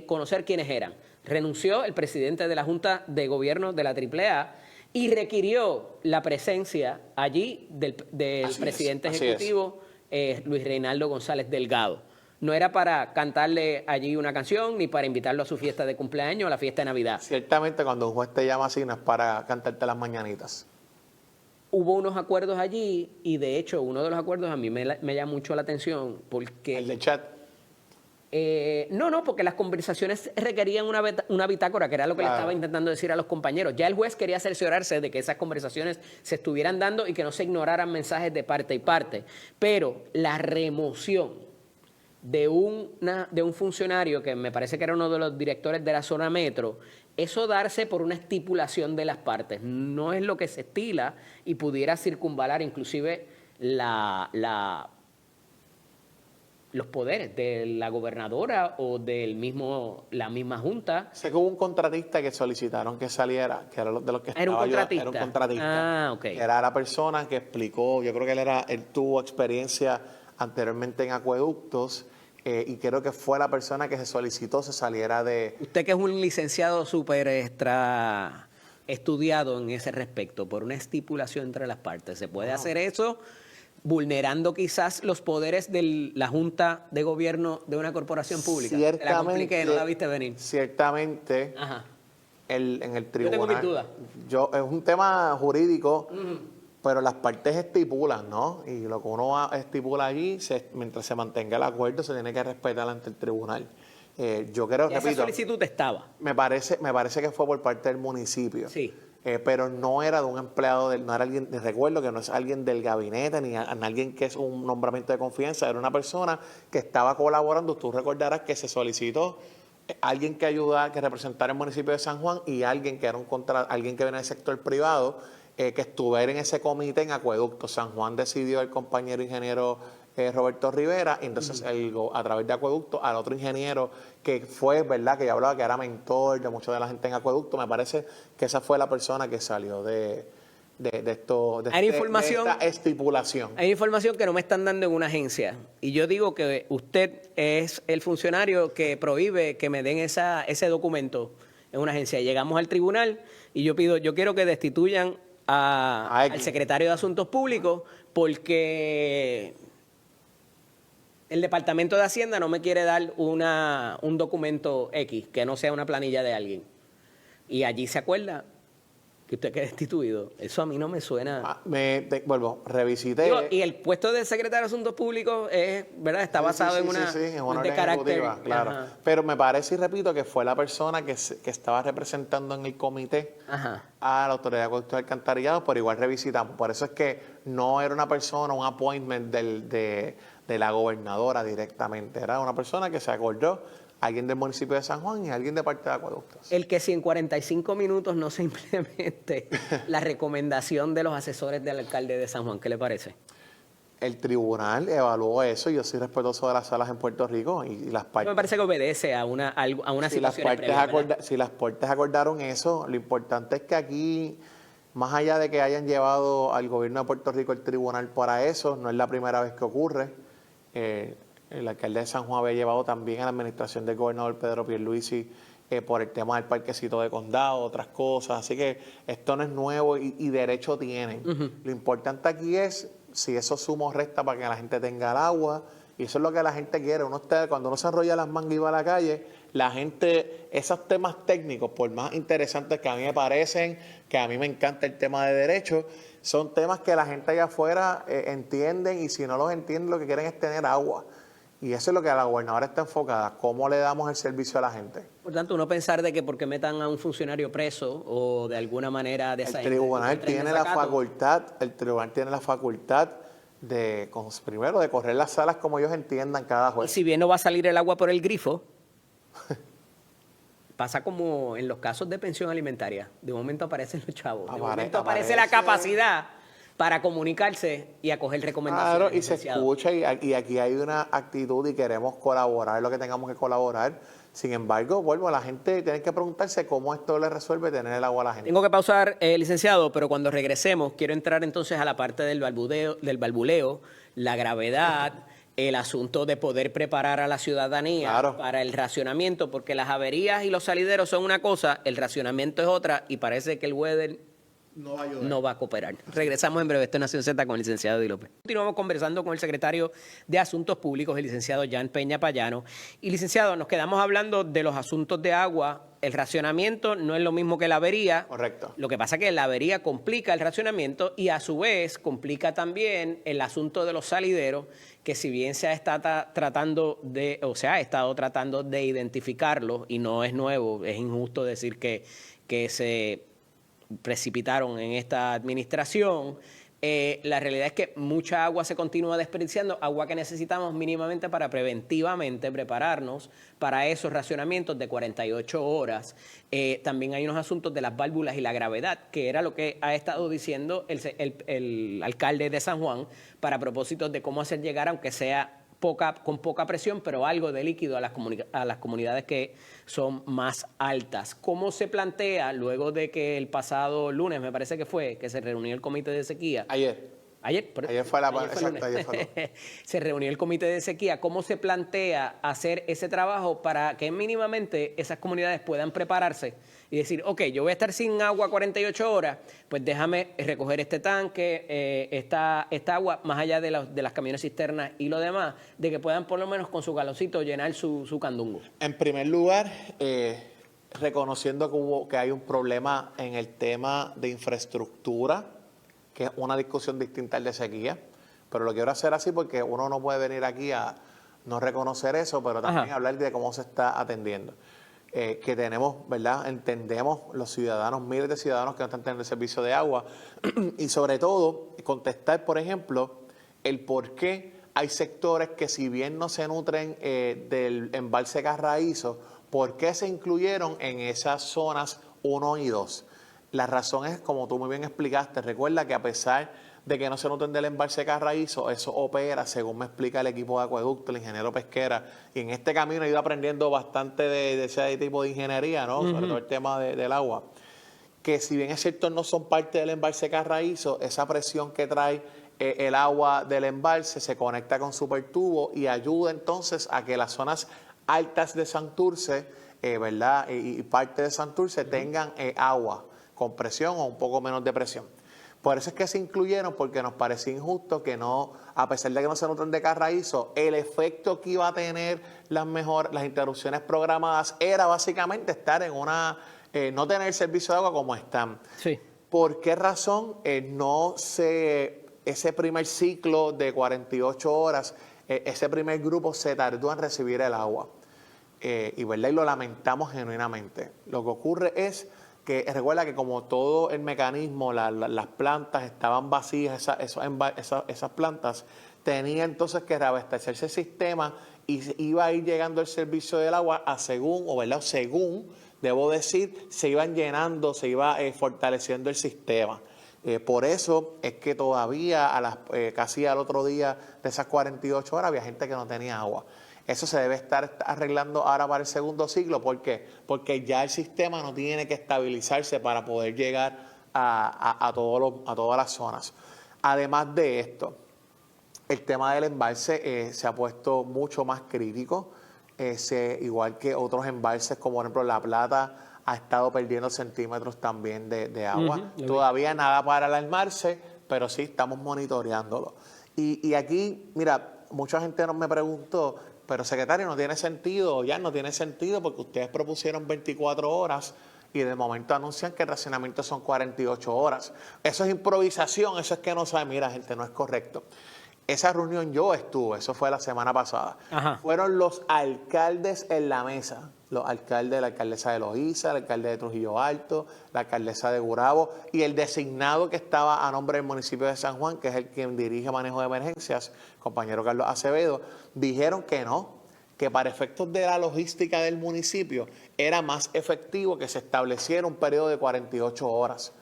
conocer quiénes eran. Renunció el presidente de la Junta de Gobierno de la AAA y requirió la presencia allí del presidente ejecutivo Luis Reinaldo González Delgado. No era para cantarle allí una canción ni para invitarlo a su fiesta de cumpleaños o a la fiesta de Navidad. Ciertamente cuando un juez te llama así no es para cantarte las mañanitas. Hubo unos acuerdos allí y de hecho uno de los acuerdos a mí me llama mucho la atención porque... ¿El de chat? No, porque las conversaciones requerían una bitácora, que era lo que le estaba intentando decir a los compañeros. Ya el juez quería cerciorarse de que esas conversaciones se estuvieran dando y que no se ignoraran mensajes de parte y parte. Pero la remoción de un funcionario que me parece que era uno de los directores de la zona metro, eso darse por una estipulación de las partes no es lo que se estila y pudiera circunvalar inclusive los poderes de la gobernadora o la misma junta. Sé que hubo un contratista que solicitaron que saliera, que era de los que estaba ¿Era un contratista? Era un contratista. Ah, ok. Era la persona que explicó, yo creo que él tuvo experiencia anteriormente en acueductos y creo que fue la persona que se solicitó se saliera de... Usted que es un licenciado súper extra estudiado en ese respecto, por una estipulación entre las partes, ¿se puede hacer eso vulnerando quizás los poderes de la Junta de Gobierno de una corporación pública? Ciertamente, te la compliqué, no la viste venir. Ciertamente, Ajá. En el tribunal... Yo tengo mis dudas. Es un tema jurídico, pero las partes estipulan, ¿no? Y lo que uno estipula allí, mientras se mantenga el acuerdo, se tiene que respetar ante el tribunal. Yo creo, ¿Y esa repito... solicitud estaba? Me parece que fue por parte del municipio. Sí. Pero no era de un empleado, no era alguien, recuerdo que no es alguien del gabinete, ni alguien que es un nombramiento de confianza, era una persona que estaba colaborando. Tú recordarás que se solicitó alguien que ayudara, que representara el municipio de San Juan y alguien que era alguien que viene del sector privado, que estuviera en ese comité en acueducto. San Juan decidió el compañero ingeniero Roberto Rivera, y entonces a través de acueducto al otro ingeniero que fue, ¿verdad? Que ya hablaba que era mentor de mucha de la gente en acueducto. Me parece que esa fue la persona que salió de esta estipulación. Hay información que no me están dando en una agencia y yo digo que usted es el funcionario que prohíbe que me den ese documento en una agencia. Llegamos al tribunal y yo quiero que destituyan al secretario de Asuntos Públicos porque el Departamento de Hacienda no me quiere dar un documento X, que no sea una planilla de alguien. Y allí se acuerda que usted quede destituido. Eso a mí no me suena. Revisité. Y el puesto de secretario de Asuntos Públicos está basado en una de carácter. Claro. Ajá. Pero me parece, y repito, que fue la persona que estaba representando en el comité a la Autoridad de Acueductos y Alcantarillado, pero igual revisitamos. Por eso es que no era una persona, un appointment de la gobernadora directamente. Era una persona que se acordó, alguien del municipio de San Juan y alguien de parte de acueductos. El que si en 45 minutos no se implemente la recomendación de los asesores del alcalde de San Juan, ¿qué le parece? El tribunal evaluó eso. Yo soy respetuoso de las salas en Puerto Rico y las partes... Me parece que obedece a una situación previa. Si las partes acordaron eso, lo importante es que aquí, más allá de que hayan llevado al gobierno de Puerto Rico el tribunal para eso, no es la primera vez que ocurre. El alcalde de San Juan había llevado también a la administración del gobernador Pedro Pierluisi por el tema del parquecito de condado, otras cosas. Así que esto no es nuevo y derecho tienen. Lo importante aquí es si eso suma o resta para que la gente tenga el agua. Y eso es lo que la gente quiere. Cuando uno se enrolla las mangas y va a la calle, la gente, esos temas técnicos, por más interesantes que a mí me parecen, que a mí me encanta el tema de derecho, son temas que la gente allá afuera entienden, y si no los entienden, lo que quieren es tener agua. Y eso es lo que la gobernadora está enfocada, cómo le damos el servicio a la gente. Por tanto, uno pensar de que porque metan a un funcionario preso o de alguna manera el tribunal tiene la facultad de, primero, de correr las salas como ellos entiendan cada juez. Y si bien no va a salir el agua por el grifo, pasa como en los casos de pensión alimentaria. De momento aparecen los chavos, de momento aparece la capacidad para comunicarse y acoger recomendaciones. Claro, y se escucha, y aquí hay una actitud y queremos colaborar lo que tengamos que colaborar. Sin embargo, vuelvo a la gente, tiene que preguntarse cómo esto le resuelve tener el agua a la gente. Tengo que pausar, licenciado, pero cuando regresemos quiero entrar entonces a la parte del balbuleo, la gravedad, el asunto de poder preparar a la ciudadanía para el racionamiento, porque las averías y los salideros son una cosa, el racionamiento es otra, y parece que el weather no va a cooperar. Regresamos en breve. Esto es Nación Z con el licenciado Eddie López. Continuamos conversando con el secretario de Asuntos Públicos, el licenciado Jan Peña Payano. Y licenciado, nos quedamos hablando de los asuntos de agua. El racionamiento no es lo mismo que la avería. Correcto. Lo que pasa es que la avería complica el racionamiento y a su vez complica también el asunto de los salideros, que si bien se ha estado tratando de identificarlo, y no es nuevo, es injusto decir que se precipitaron en esta administración, la realidad es que mucha agua se continúa desperdiciando, agua que necesitamos mínimamente para preventivamente prepararnos para esos racionamientos de 48 horas. También hay unos asuntos de las válvulas y la gravedad, que era lo que ha estado diciendo el alcalde de San Juan, para propósitos de cómo hacer llegar, aunque sea con poca presión, pero algo de líquido a las comunidades que son más altas. ¿Cómo se plantea, luego de que el pasado lunes, me parece que fue, que se reunió el comité de sequía? Ayer fue Se reunió el comité de sequía. ¿Cómo se plantea hacer ese trabajo para que mínimamente esas comunidades puedan prepararse y decir, ok, yo voy a estar sin agua 48 horas, pues déjame recoger este tanque, esta agua, más allá de las camiones cisternas y lo demás, de que puedan por lo menos con su galoncito llenar su candungo? En primer lugar, reconociendo que hay un problema en el tema de infraestructura, que es una discusión distinta al de sequía, pero lo quiero hacer así porque uno no puede venir aquí a no reconocer eso, pero también hablar de cómo se está atendiendo. Que tenemos, ¿verdad? Entendemos los ciudadanos, miles de ciudadanos que no están teniendo el servicio de agua, y sobre todo contestar, por ejemplo, el por qué hay sectores que, si bien no se nutren del embalse Carraízo, ¿por qué se incluyeron en esas zonas 1 y 2? La razón es, como tú muy bien explicaste, recuerda que a pesar de que no se nutren del embalse Carraízo, eso opera, según me explica el equipo de acueducto, el ingeniero Pesquera, y en este camino he ido aprendiendo bastante de ese tipo de ingeniería, ¿no? Sobre todo el tema del agua, que si bien es cierto no son parte del embalse Carraízo, esa presión que trae el agua del embalse se conecta con supertubo y ayuda entonces a que las zonas altas de Santurce, ¿verdad? Y parte de Santurce tengan agua con presión o un poco menos de presión. Por eso es que se incluyeron, porque nos parecía injusto que no, a pesar de que no se nutren de Carraízo, el efecto que iba a tener las interrupciones programadas era básicamente estar en no tener servicio de agua como están. Sí. ¿Por qué razón ese primer ciclo de 48 horas, ese primer grupo se tardó en recibir el agua? ¿Verdad? Y lo lamentamos genuinamente. Lo que ocurre es que recuerda que como todo el mecanismo, las plantas estaban vacías, esas plantas, tenía entonces que reabastecerse el sistema y iba a ir llegando el servicio del agua según, debo decir, se iban llenando, se iba fortaleciendo el sistema. Por eso es que todavía casi al otro día de esas 48 horas había gente que no tenía agua. Eso se debe estar arreglando ahora para el segundo ciclo. ¿Por qué? Porque ya el sistema no tiene que estabilizarse para poder llegar a todas las zonas. Además de esto, el tema del embalse se ha puesto mucho más crítico, igual que otros embalses, como por ejemplo La Plata ha estado perdiendo centímetros también de agua. Todavía nada para alarmarse, pero sí estamos monitoreándolo. Y aquí, mira, mucha gente me preguntó, pero secretario, no tiene sentido, ya no tiene sentido porque ustedes propusieron 24 horas y de momento anuncian que el racionamiento son 48 horas. Eso es improvisación, eso es que no sabe, mira gente, no es correcto. Esa reunión yo estuve, eso fue la semana pasada. Ajá. Fueron los alcaldes en la mesa, los alcaldes, la alcaldesa de Loíza, el alcalde de Trujillo Alto, la alcaldesa de Gurabo y el designado que estaba a nombre del municipio de San Juan, que es el quien dirige manejo de emergencias, compañero Carlos Acevedo, dijeron que no, que para efectos de la logística del municipio era más efectivo que se estableciera un periodo de 48 horas.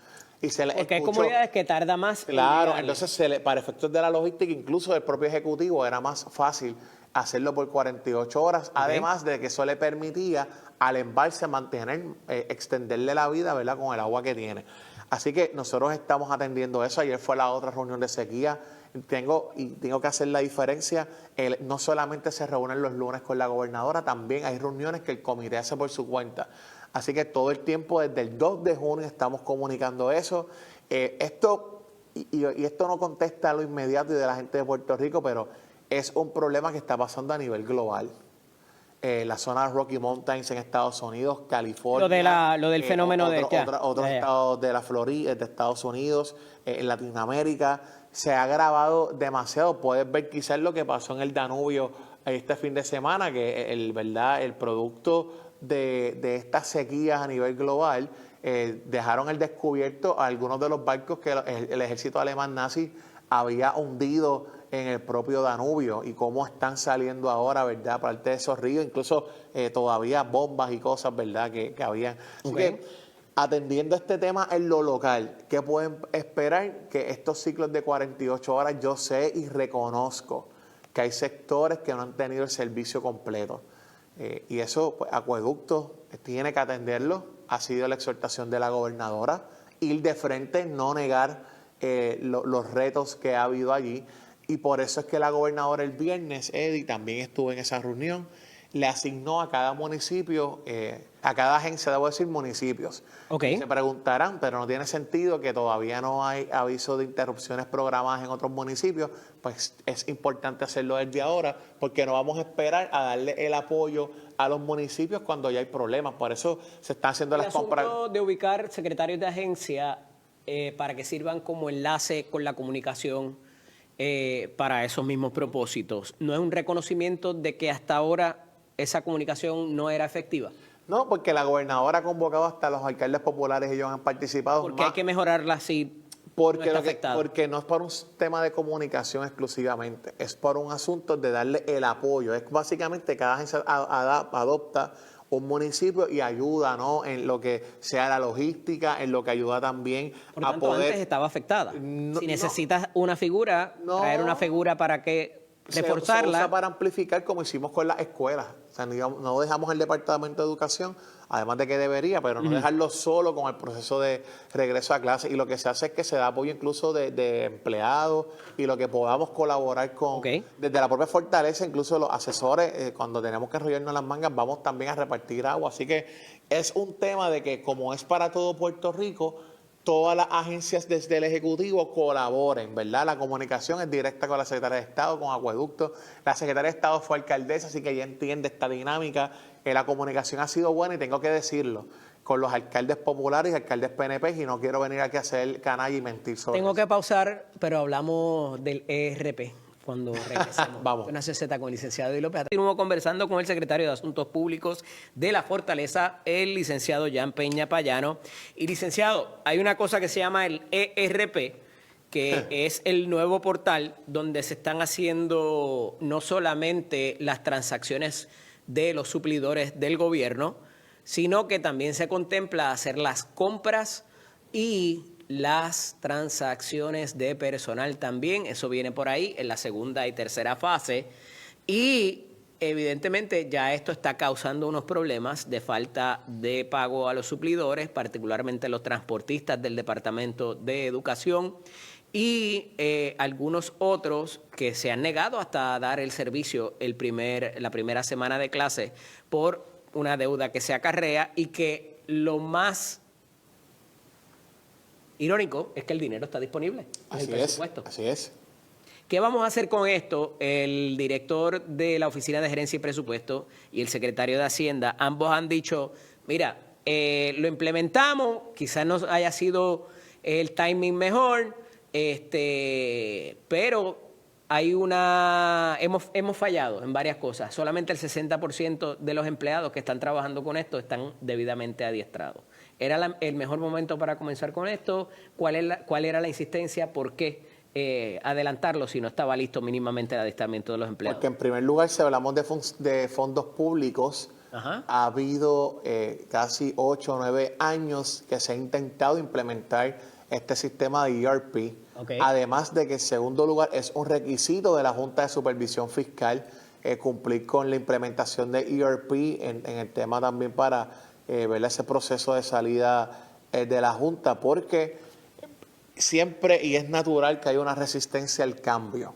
Y se le porque escuchó, hay comunidades que tarda más. Claro, entonces para efectos de la logística, incluso del propio Ejecutivo, era más fácil hacerlo por 48 horas, además de que eso le permitía al embalse mantener, extenderle la vida, ¿verdad?, con el agua que tiene. Así que nosotros estamos atendiendo eso. Ayer fue la otra reunión de sequía. Tengo que hacer la diferencia. No solamente se reúnen los lunes con la gobernadora, también hay reuniones que el comité hace por su cuenta. Así que todo el tiempo, desde el 2 de junio, estamos comunicando eso. Esto no contesta a lo inmediato y de la gente de Puerto Rico, pero es un problema que está pasando a nivel global. La zona de Rocky Mountains en Estados Unidos, California. Lo del fenómeno otros estados de la Florida, de Estados Unidos, en Latinoamérica. Se ha agravado demasiado. Puedes ver quizás lo que pasó en el Danubio este fin de semana, que el producto de estas sequías a nivel global dejaron al descubierto a algunos de los barcos que el ejército alemán nazi había hundido en el propio Danubio y cómo están saliendo ahora, ¿verdad?, parte de esos ríos, incluso todavía bombas y cosas, ¿verdad?, que habían. Así que, atendiendo este tema en lo local, ¿qué pueden esperar? Que estos ciclos de 48 horas, yo sé y reconozco que hay sectores que no han tenido el servicio completo. Y eso, pues, Acueducto tiene que atenderlo. Ha sido la exhortación de la gobernadora, ir de frente, no negar los retos que ha habido allí. Y por eso es que la gobernadora el viernes, Eddie, también estuvo en esa reunión, le asignó a cada municipio, a cada agencia, debo decir, municipios. Se preguntarán, pero no tiene sentido que todavía no hay aviso de interrupciones programadas en otros municipios. Pues es importante hacerlo desde ahora, porque no vamos a esperar a darle el apoyo a los municipios cuando ya hay problemas. Por eso se están haciendo las compras. El asunto de ubicar secretarios de agencia para que sirvan como enlace con la comunicación para esos mismos propósitos, ¿no es un reconocimiento de que hasta ahora esa comunicación no era efectiva? No, porque la gobernadora ha convocado hasta los alcaldes populares, ellos han participado. Porque hay que mejorarla así. Porque no es por un tema de comunicación exclusivamente, es por un asunto de darle el apoyo. Es básicamente cada agencia adopta un municipio y ayuda, ¿no?, en lo que sea la logística, en lo que ayuda también por tanto, antes estaba afectada. Si necesitas una figura, traer una figura para que reforzarla. Se usa para amplificar, como hicimos con las escuelas. O sea, no dejamos el Departamento de Educación, además de que debería, pero no dejarlo solo con el proceso de regreso a clase. Y lo que se hace es que se da apoyo incluso de empleados y lo que podamos colaborar con, desde la propia fortaleza, incluso los asesores, cuando tenemos que enrollarnos las mangas, vamos también a repartir agua. Así que es un tema de que, como es para todo Puerto Rico, todas las agencias desde el Ejecutivo colaboren, ¿verdad? La comunicación es directa con la Secretaría de Estado, con Acueducto. La Secretaría de Estado fue alcaldesa, así que ella entiende esta dinámica. La comunicación ha sido buena y tengo que decirlo, con los alcaldes populares y alcaldes PNP, y no quiero venir aquí a hacer canalla y mentir sobre Tengo eso. que pausar, pero hablamos del ERP cuando regresemos. Vamos. Una CZ con el licenciado Eddie López. Continuamos conversando con el secretario de Asuntos Públicos de la Fortaleza, el licenciado Jan Peña Payano. Y licenciado, hay una cosa que se llama el ERP, que es el nuevo portal donde se están haciendo no solamente las transacciones de los suplidores del gobierno, sino que también se contempla hacer las compras y las transacciones de personal también. Eso viene por ahí en la segunda y tercera fase. Y evidentemente ya esto está causando unos problemas de falta de pago a los suplidores, particularmente los transportistas del Departamento de Educación y algunos otros que se han negado hasta dar el servicio la primera semana de clase por una deuda que se acarrea y que lo más irónico es que el dinero está disponible en el presupuesto. Así es. ¿Qué vamos a hacer con esto? El director de la Oficina de Gerencia y Presupuesto y el secretario de Hacienda, ambos han dicho, mira, lo implementamos, quizás no haya sido el timing mejor, pero hemos fallado en varias cosas. Solamente el 60% de los empleados que están trabajando con esto están debidamente adiestrados. ¿Era el mejor momento para comenzar con esto? ¿Cuál era la insistencia? ¿Por qué adelantarlo si no estaba listo mínimamente el adiestramiento de los empleados? Porque en primer lugar, si hablamos de fondos públicos, ha habido casi 8 o 9 años que se ha intentado implementar este sistema de ERP. Además de que, en segundo lugar, es un requisito de la Junta de Supervisión Fiscal cumplir con la implementación de ERP en el tema también para ver ese proceso de salida de la Junta, porque siempre, y es natural que haya una resistencia al cambio.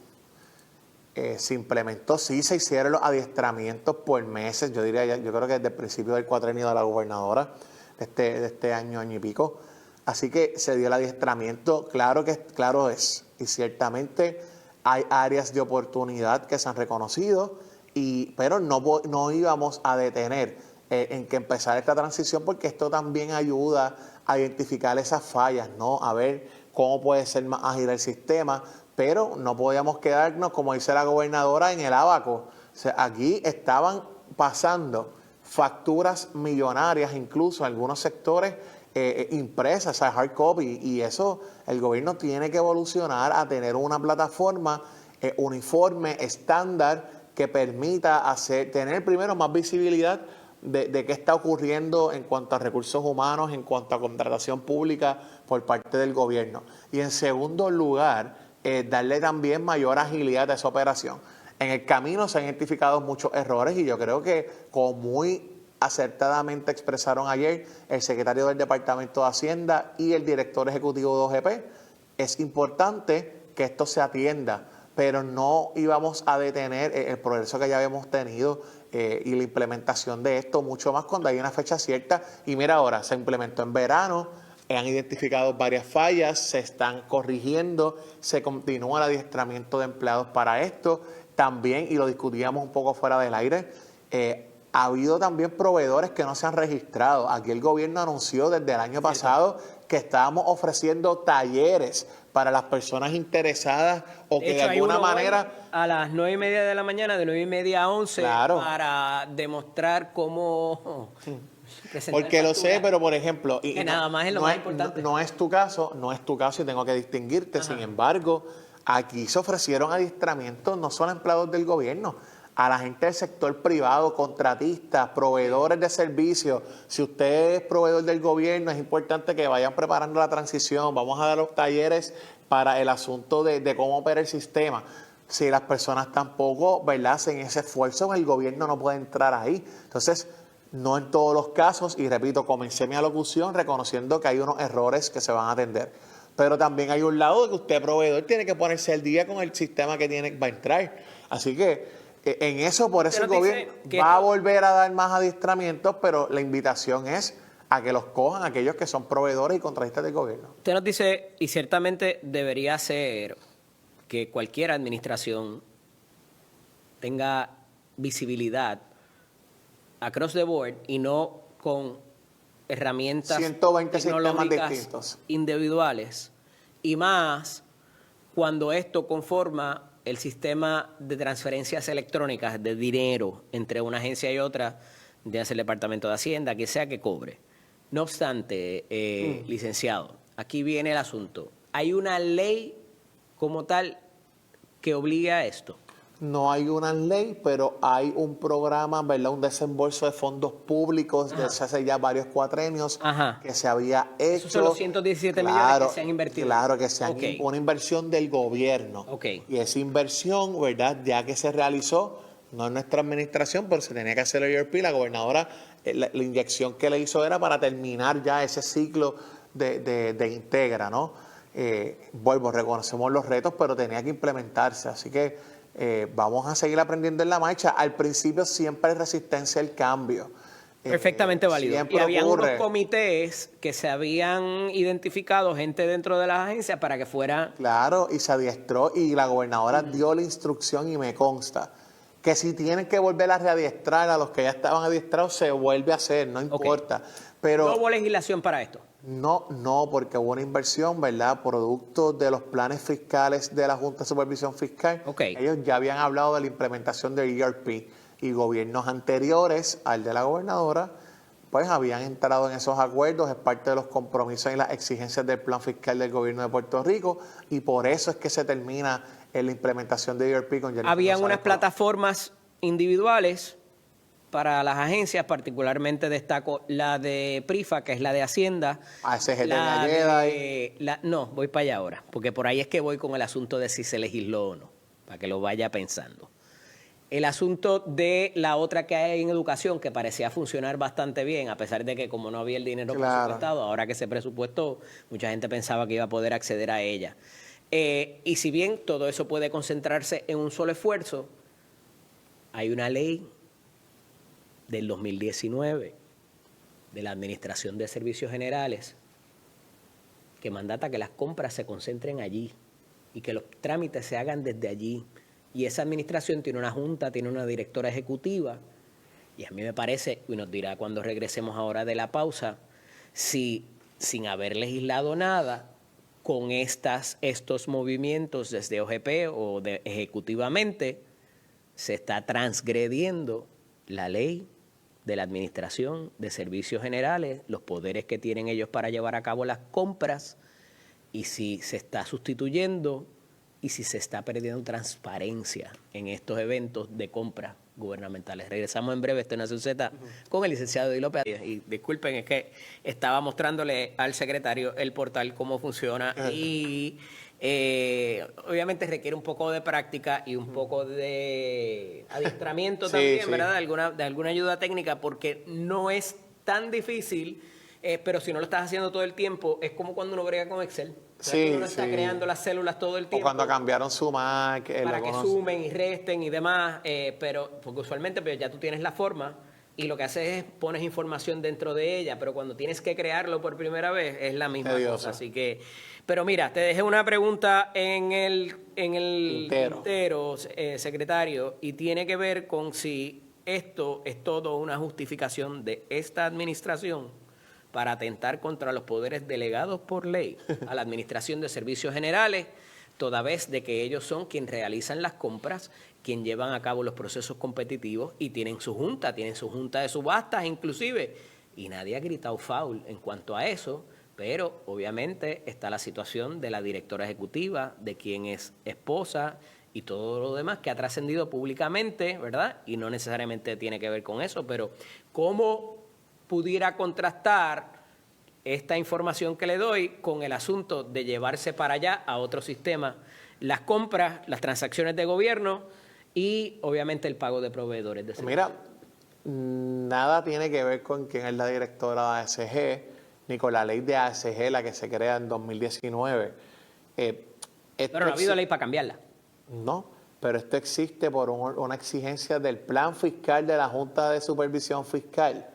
Se implementó, sí se hicieron los adiestramientos por meses, yo creo que desde el principio del cuatrenio de la gobernadora, de este año y pico. Así que se dio el adiestramiento, claro es, y ciertamente hay áreas de oportunidad que se han reconocido, pero no íbamos a detener en que empezar esta transición, porque esto también ayuda a identificar esas fallas, ¿no? A ver cómo puede ser más ágil el sistema, pero no podíamos quedarnos, como dice la gobernadora, en el abaco. O sea, aquí estaban pasando facturas millonarias, incluso en algunos sectores, impresas, o sea, hard copy, y eso el gobierno tiene que evolucionar a tener una plataforma uniforme, estándar, que permita tener primero más visibilidad de qué está ocurriendo en cuanto a recursos humanos, en cuanto a contratación pública por parte del gobierno. Y en segundo lugar, darle también mayor agilidad a esa operación. En el camino se han identificado muchos errores y yo creo que, como muy acertadamente expresaron ayer el secretario del Departamento de Hacienda y el director ejecutivo de OGP, es importante que esto se atienda, pero no íbamos a detener el progreso que ya habíamos tenido y la implementación de esto, mucho más cuando hay una fecha cierta. Y mira, ahora se implementó en verano, han identificado varias fallas, se están corrigiendo, se continúa el adiestramiento de empleados para esto. También, y lo discutíamos un poco fuera del aire, ha habido también proveedores que no se han registrado. Aquí el gobierno anunció desde el año pasado que estábamos ofreciendo talleres para las personas interesadas o que de alguna manera... A las 9:30 de la mañana, de 9:30 a 11, claro, para demostrar cómo... Porque lo sé, pero por ejemplo... que nada más es lo más importante. No es tu caso y tengo que distinguirte. Ajá. Sin embargo, aquí se ofrecieron adiestramientos no solo a empleados del gobierno, a la gente del sector privado, contratistas, proveedores de servicios. Si usted es proveedor del gobierno, es importante que vayan preparando la transición. Vamos a dar los talleres para el asunto de cómo opera el sistema. Si las personas tampoco, ¿verdad?, hacen ese esfuerzo, el gobierno no puede entrar ahí. Entonces, no en todos los casos, y repito, comencé mi alocución reconociendo que hay unos errores que se van a atender. Pero también hay un lado de que usted, proveedor, tiene que ponerse al día con el sistema que va a entrar. Así que en eso, por eso el gobierno va a volver a dar más adiestramientos, pero la invitación es a que los cojan aquellos que son proveedores y contratistas del gobierno. Usted nos dice, y ciertamente debería ser que cualquier administración tenga visibilidad across the board y no con herramientas 120 tecnológicas distintos individuales, y más cuando esto conforma el sistema de transferencias electrónicas de dinero entre una agencia y otra, de el Departamento de Hacienda, que sea que cobre. No obstante, licenciado, aquí viene el asunto. ¿Hay una ley como tal que obliga a esto? No hay una ley, pero hay un programa, ¿verdad?, un desembolso de fondos públicos desde hace ya varios cuatrenios que se había hecho. Esos son los 117 millones que se han invertido. Claro, que se han una inversión del gobierno. Y esa inversión, ¿verdad?, ya que se realizó, no en nuestra administración, pero se tenía que hacer el ERP, la gobernadora, la inyección que le hizo era para terminar ya ese ciclo de Integra, ¿no? Reconocemos los retos, pero tenía que implementarse. Así que vamos a seguir aprendiendo en la marcha. Al principio siempre hay resistencia al cambio. Perfectamente válido. Siempre Y había ocurre. unos comités que se habían identificado, gente dentro de las agencias, para que fuera... Claro, y se adiestró y la gobernadora dio la instrucción y me consta que si tienen que volver a readiestrar a los que ya estaban adiestrados, se vuelve a hacer, no importa. Pero ¿No hubo legislación para esto? no, porque hubo una inversión, ¿verdad? Producto de los planes fiscales de la Junta de Supervisión Fiscal. Ellos ya habían hablado de la implementación del ERP y gobiernos anteriores al de la gobernadora, pues habían entrado en esos acuerdos, es parte de los compromisos y las exigencias del plan fiscal del gobierno de Puerto Rico, y por eso es que se termina en la implementación de ERP con Jennifer Habían González unas Colón. plataformas individuales para las agencias, particularmente destaco la de PRIFA, que es la de Hacienda. ASG La de no, voy para allá ahora, porque por ahí es que voy con el asunto de si se legisló o no, para que lo vaya pensando. El asunto de la otra que hay en educación, que parecía funcionar bastante bien, a pesar de que como no había el dinero presupuestado, ahora que se presupuestó, mucha gente pensaba que iba a poder acceder a ella. Y si bien todo eso puede concentrarse en un solo esfuerzo, hay una ley del 2019 de la Administración de Servicios Generales que mandata que las compras se concentren allí y que los trámites se hagan desde allí. Y esa administración tiene una junta, tiene una directora ejecutiva, y a mí me parece, y nos dirá cuando regresemos ahora de la pausa, si sin haber legislado nada, con estos movimientos desde OGP o ejecutivamente, se está transgrediendo la ley de la Administración de Servicios Generales, los poderes que tienen ellos para llevar a cabo las compras, y si se está sustituyendo y si se está perdiendo transparencia en estos eventos de compras gubernamentales. Regresamos en breve, esto es Nación Z, con el licenciado Eddie López. Y disculpen, es que estaba mostrándole al secretario el portal cómo funciona y obviamente requiere un poco de práctica y un poco de adiestramiento también, ¿verdad? De alguna ayuda técnica, porque no es tan difícil, pero si no lo estás haciendo todo el tiempo, es como cuando uno brega con Excel. Uno no está creando las células todo el tiempo. O cuando cambiaron su Mac. Para que sumen y resten y demás, pero porque usualmente ya tú tienes la forma y lo que haces es pones información dentro de ella, pero cuando tienes que crearlo por primera vez es la misma cosa. Así que, pero mira, te dejé una pregunta en el tintero, secretario, y tiene que ver con si esto es todo una justificación de esta administración para atentar contra los poderes delegados por ley a la Administración de Servicios Generales, toda vez de que ellos son quienes realizan las compras, quienes llevan a cabo los procesos competitivos y tienen su junta de subastas inclusive, y nadie ha gritado foul en cuanto a eso, pero obviamente está la situación de la directora ejecutiva, de quien es esposa y todo lo demás que ha trascendido públicamente, ¿verdad? Y no necesariamente tiene que ver con eso, pero ¿cómo pudiera contrastar esta información que le doy con el asunto de llevarse para allá a otro sistema las compras, las transacciones de gobierno y obviamente el pago de proveedores de servicios? Mira, nada tiene que ver con quién es la directora de ASG, ni con la ley de ASG, la que se crea en 2019. Pero no ha habido ley para cambiarla. No, pero esto existe por una exigencia del plan fiscal de la Junta de Supervisión Fiscal.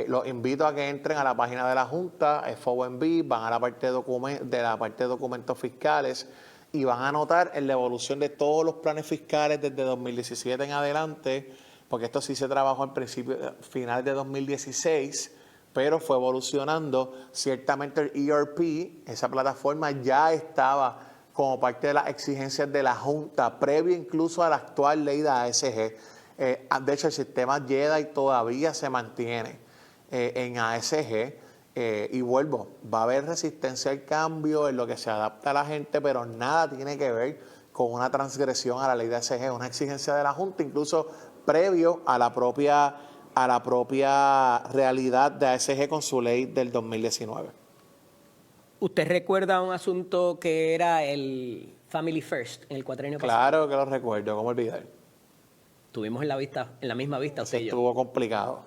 Los invito a que entren a la página de la Junta, FOMB, van a la parte de documentos fiscales y van a notar en la evolución de todos los planes fiscales desde 2017 en adelante, porque esto sí se trabajó al principio, final de 2016, pero fue evolucionando. Ciertamente el ERP, esa plataforma ya estaba como parte de las exigencias de la Junta, previo incluso a la actual ley de ASG. De hecho, el sistema JEDI todavía se mantiene en ASG. Y vuelvo, va a haber resistencia al cambio en lo que se adapta a la gente, pero nada tiene que ver con una transgresión a la ley de ASG, una exigencia de la Junta, incluso previo a la propia realidad de ASG con su ley del 2019. ¿Usted recuerda un asunto que era el Family First en el cuatrenio pasado? Claro que lo recuerdo, ¿cómo olvidar? Tuvimos en la misma vista usted y yo. Estuvo complicado.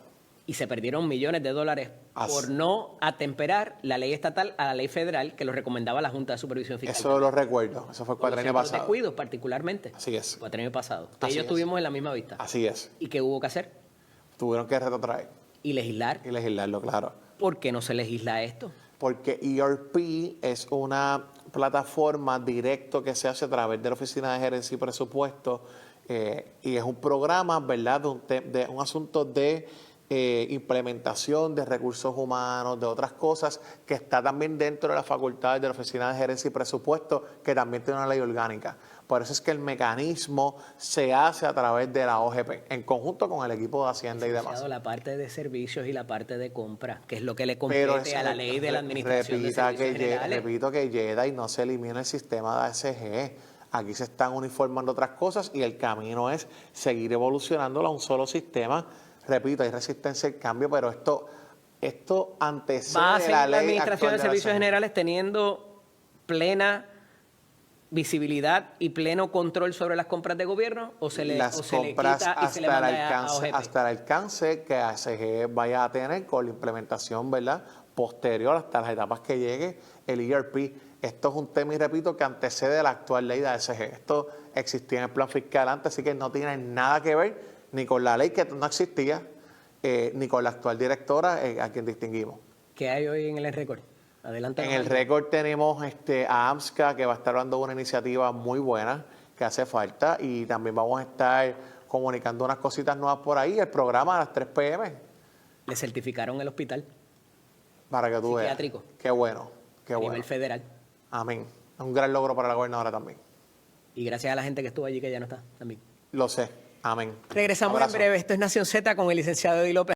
Y se perdieron millones de dólares por no atemperar la ley estatal a la ley federal que lo recomendaba la Junta de Supervisión Fiscal. Eso lo recuerdo, eso fue el cuatrenio pasado. De cuidos particularmente. Así es. Cuatrenio pasado. Usted y yo estuvimos en la misma vista. Así es. ¿Y qué hubo que hacer? Tuvieron que retrotraer. y legislar. Y legislarlo, claro. ¿Por qué no se legisla esto? Porque ERP es una plataforma directa que se hace a través de la Oficina de Gerencia y Presupuesto y es un programa, ¿verdad?, de un asunto de implementación de recursos humanos, de otras cosas, que está también dentro de las facultades de la Oficina de Gerencia y Presupuesto, que también tiene una ley orgánica. Por eso es que el mecanismo se hace a través de la OGP, en conjunto con el equipo de Hacienda y demás. La parte de servicios y la parte de compra, que es lo que le compete a la ley de la Administración de Servicios Generales. Repito que llega y no se elimina el sistema de ASG. Aquí se están uniformando otras cosas y el camino es seguir evolucionándolo a un solo sistema. Repito, hay resistencia al cambio, pero esto antecede ¿Va a seguir la ley la Administración de actual Servicios ASG? Generales teniendo plena visibilidad y pleno control sobre las compras de gobierno o se le quita y se le manda a OGP? Hasta el alcance que ASG vaya a tener con la implementación, ¿verdad?, posterior hasta las etapas que llegue el ERP. Esto es un tema, y repito, que antecede a la actual ley de ASG. Esto existía en el plan fiscal antes, así que no tiene nada que ver ni con la ley que no existía, ni con la actual directora a quien distinguimos. ¿Qué hay hoy en el récord? Adelante. En el récord tenemos a AMSCA, que va a estar dando una iniciativa muy buena que hace falta, y también vamos a estar comunicando unas cositas nuevas por ahí. El programa a las 3 p.m. Le certificaron el hospital para que tú veas. Psiquiátrico. Qué bueno, qué a bueno. nivel federal. Amén. Es un gran logro para la gobernadora también. Y gracias a la gente que estuvo allí, que ya no está también. Lo sé. Amén. Regresamos en breve. Esto es Nación Z con el licenciado Eddie López.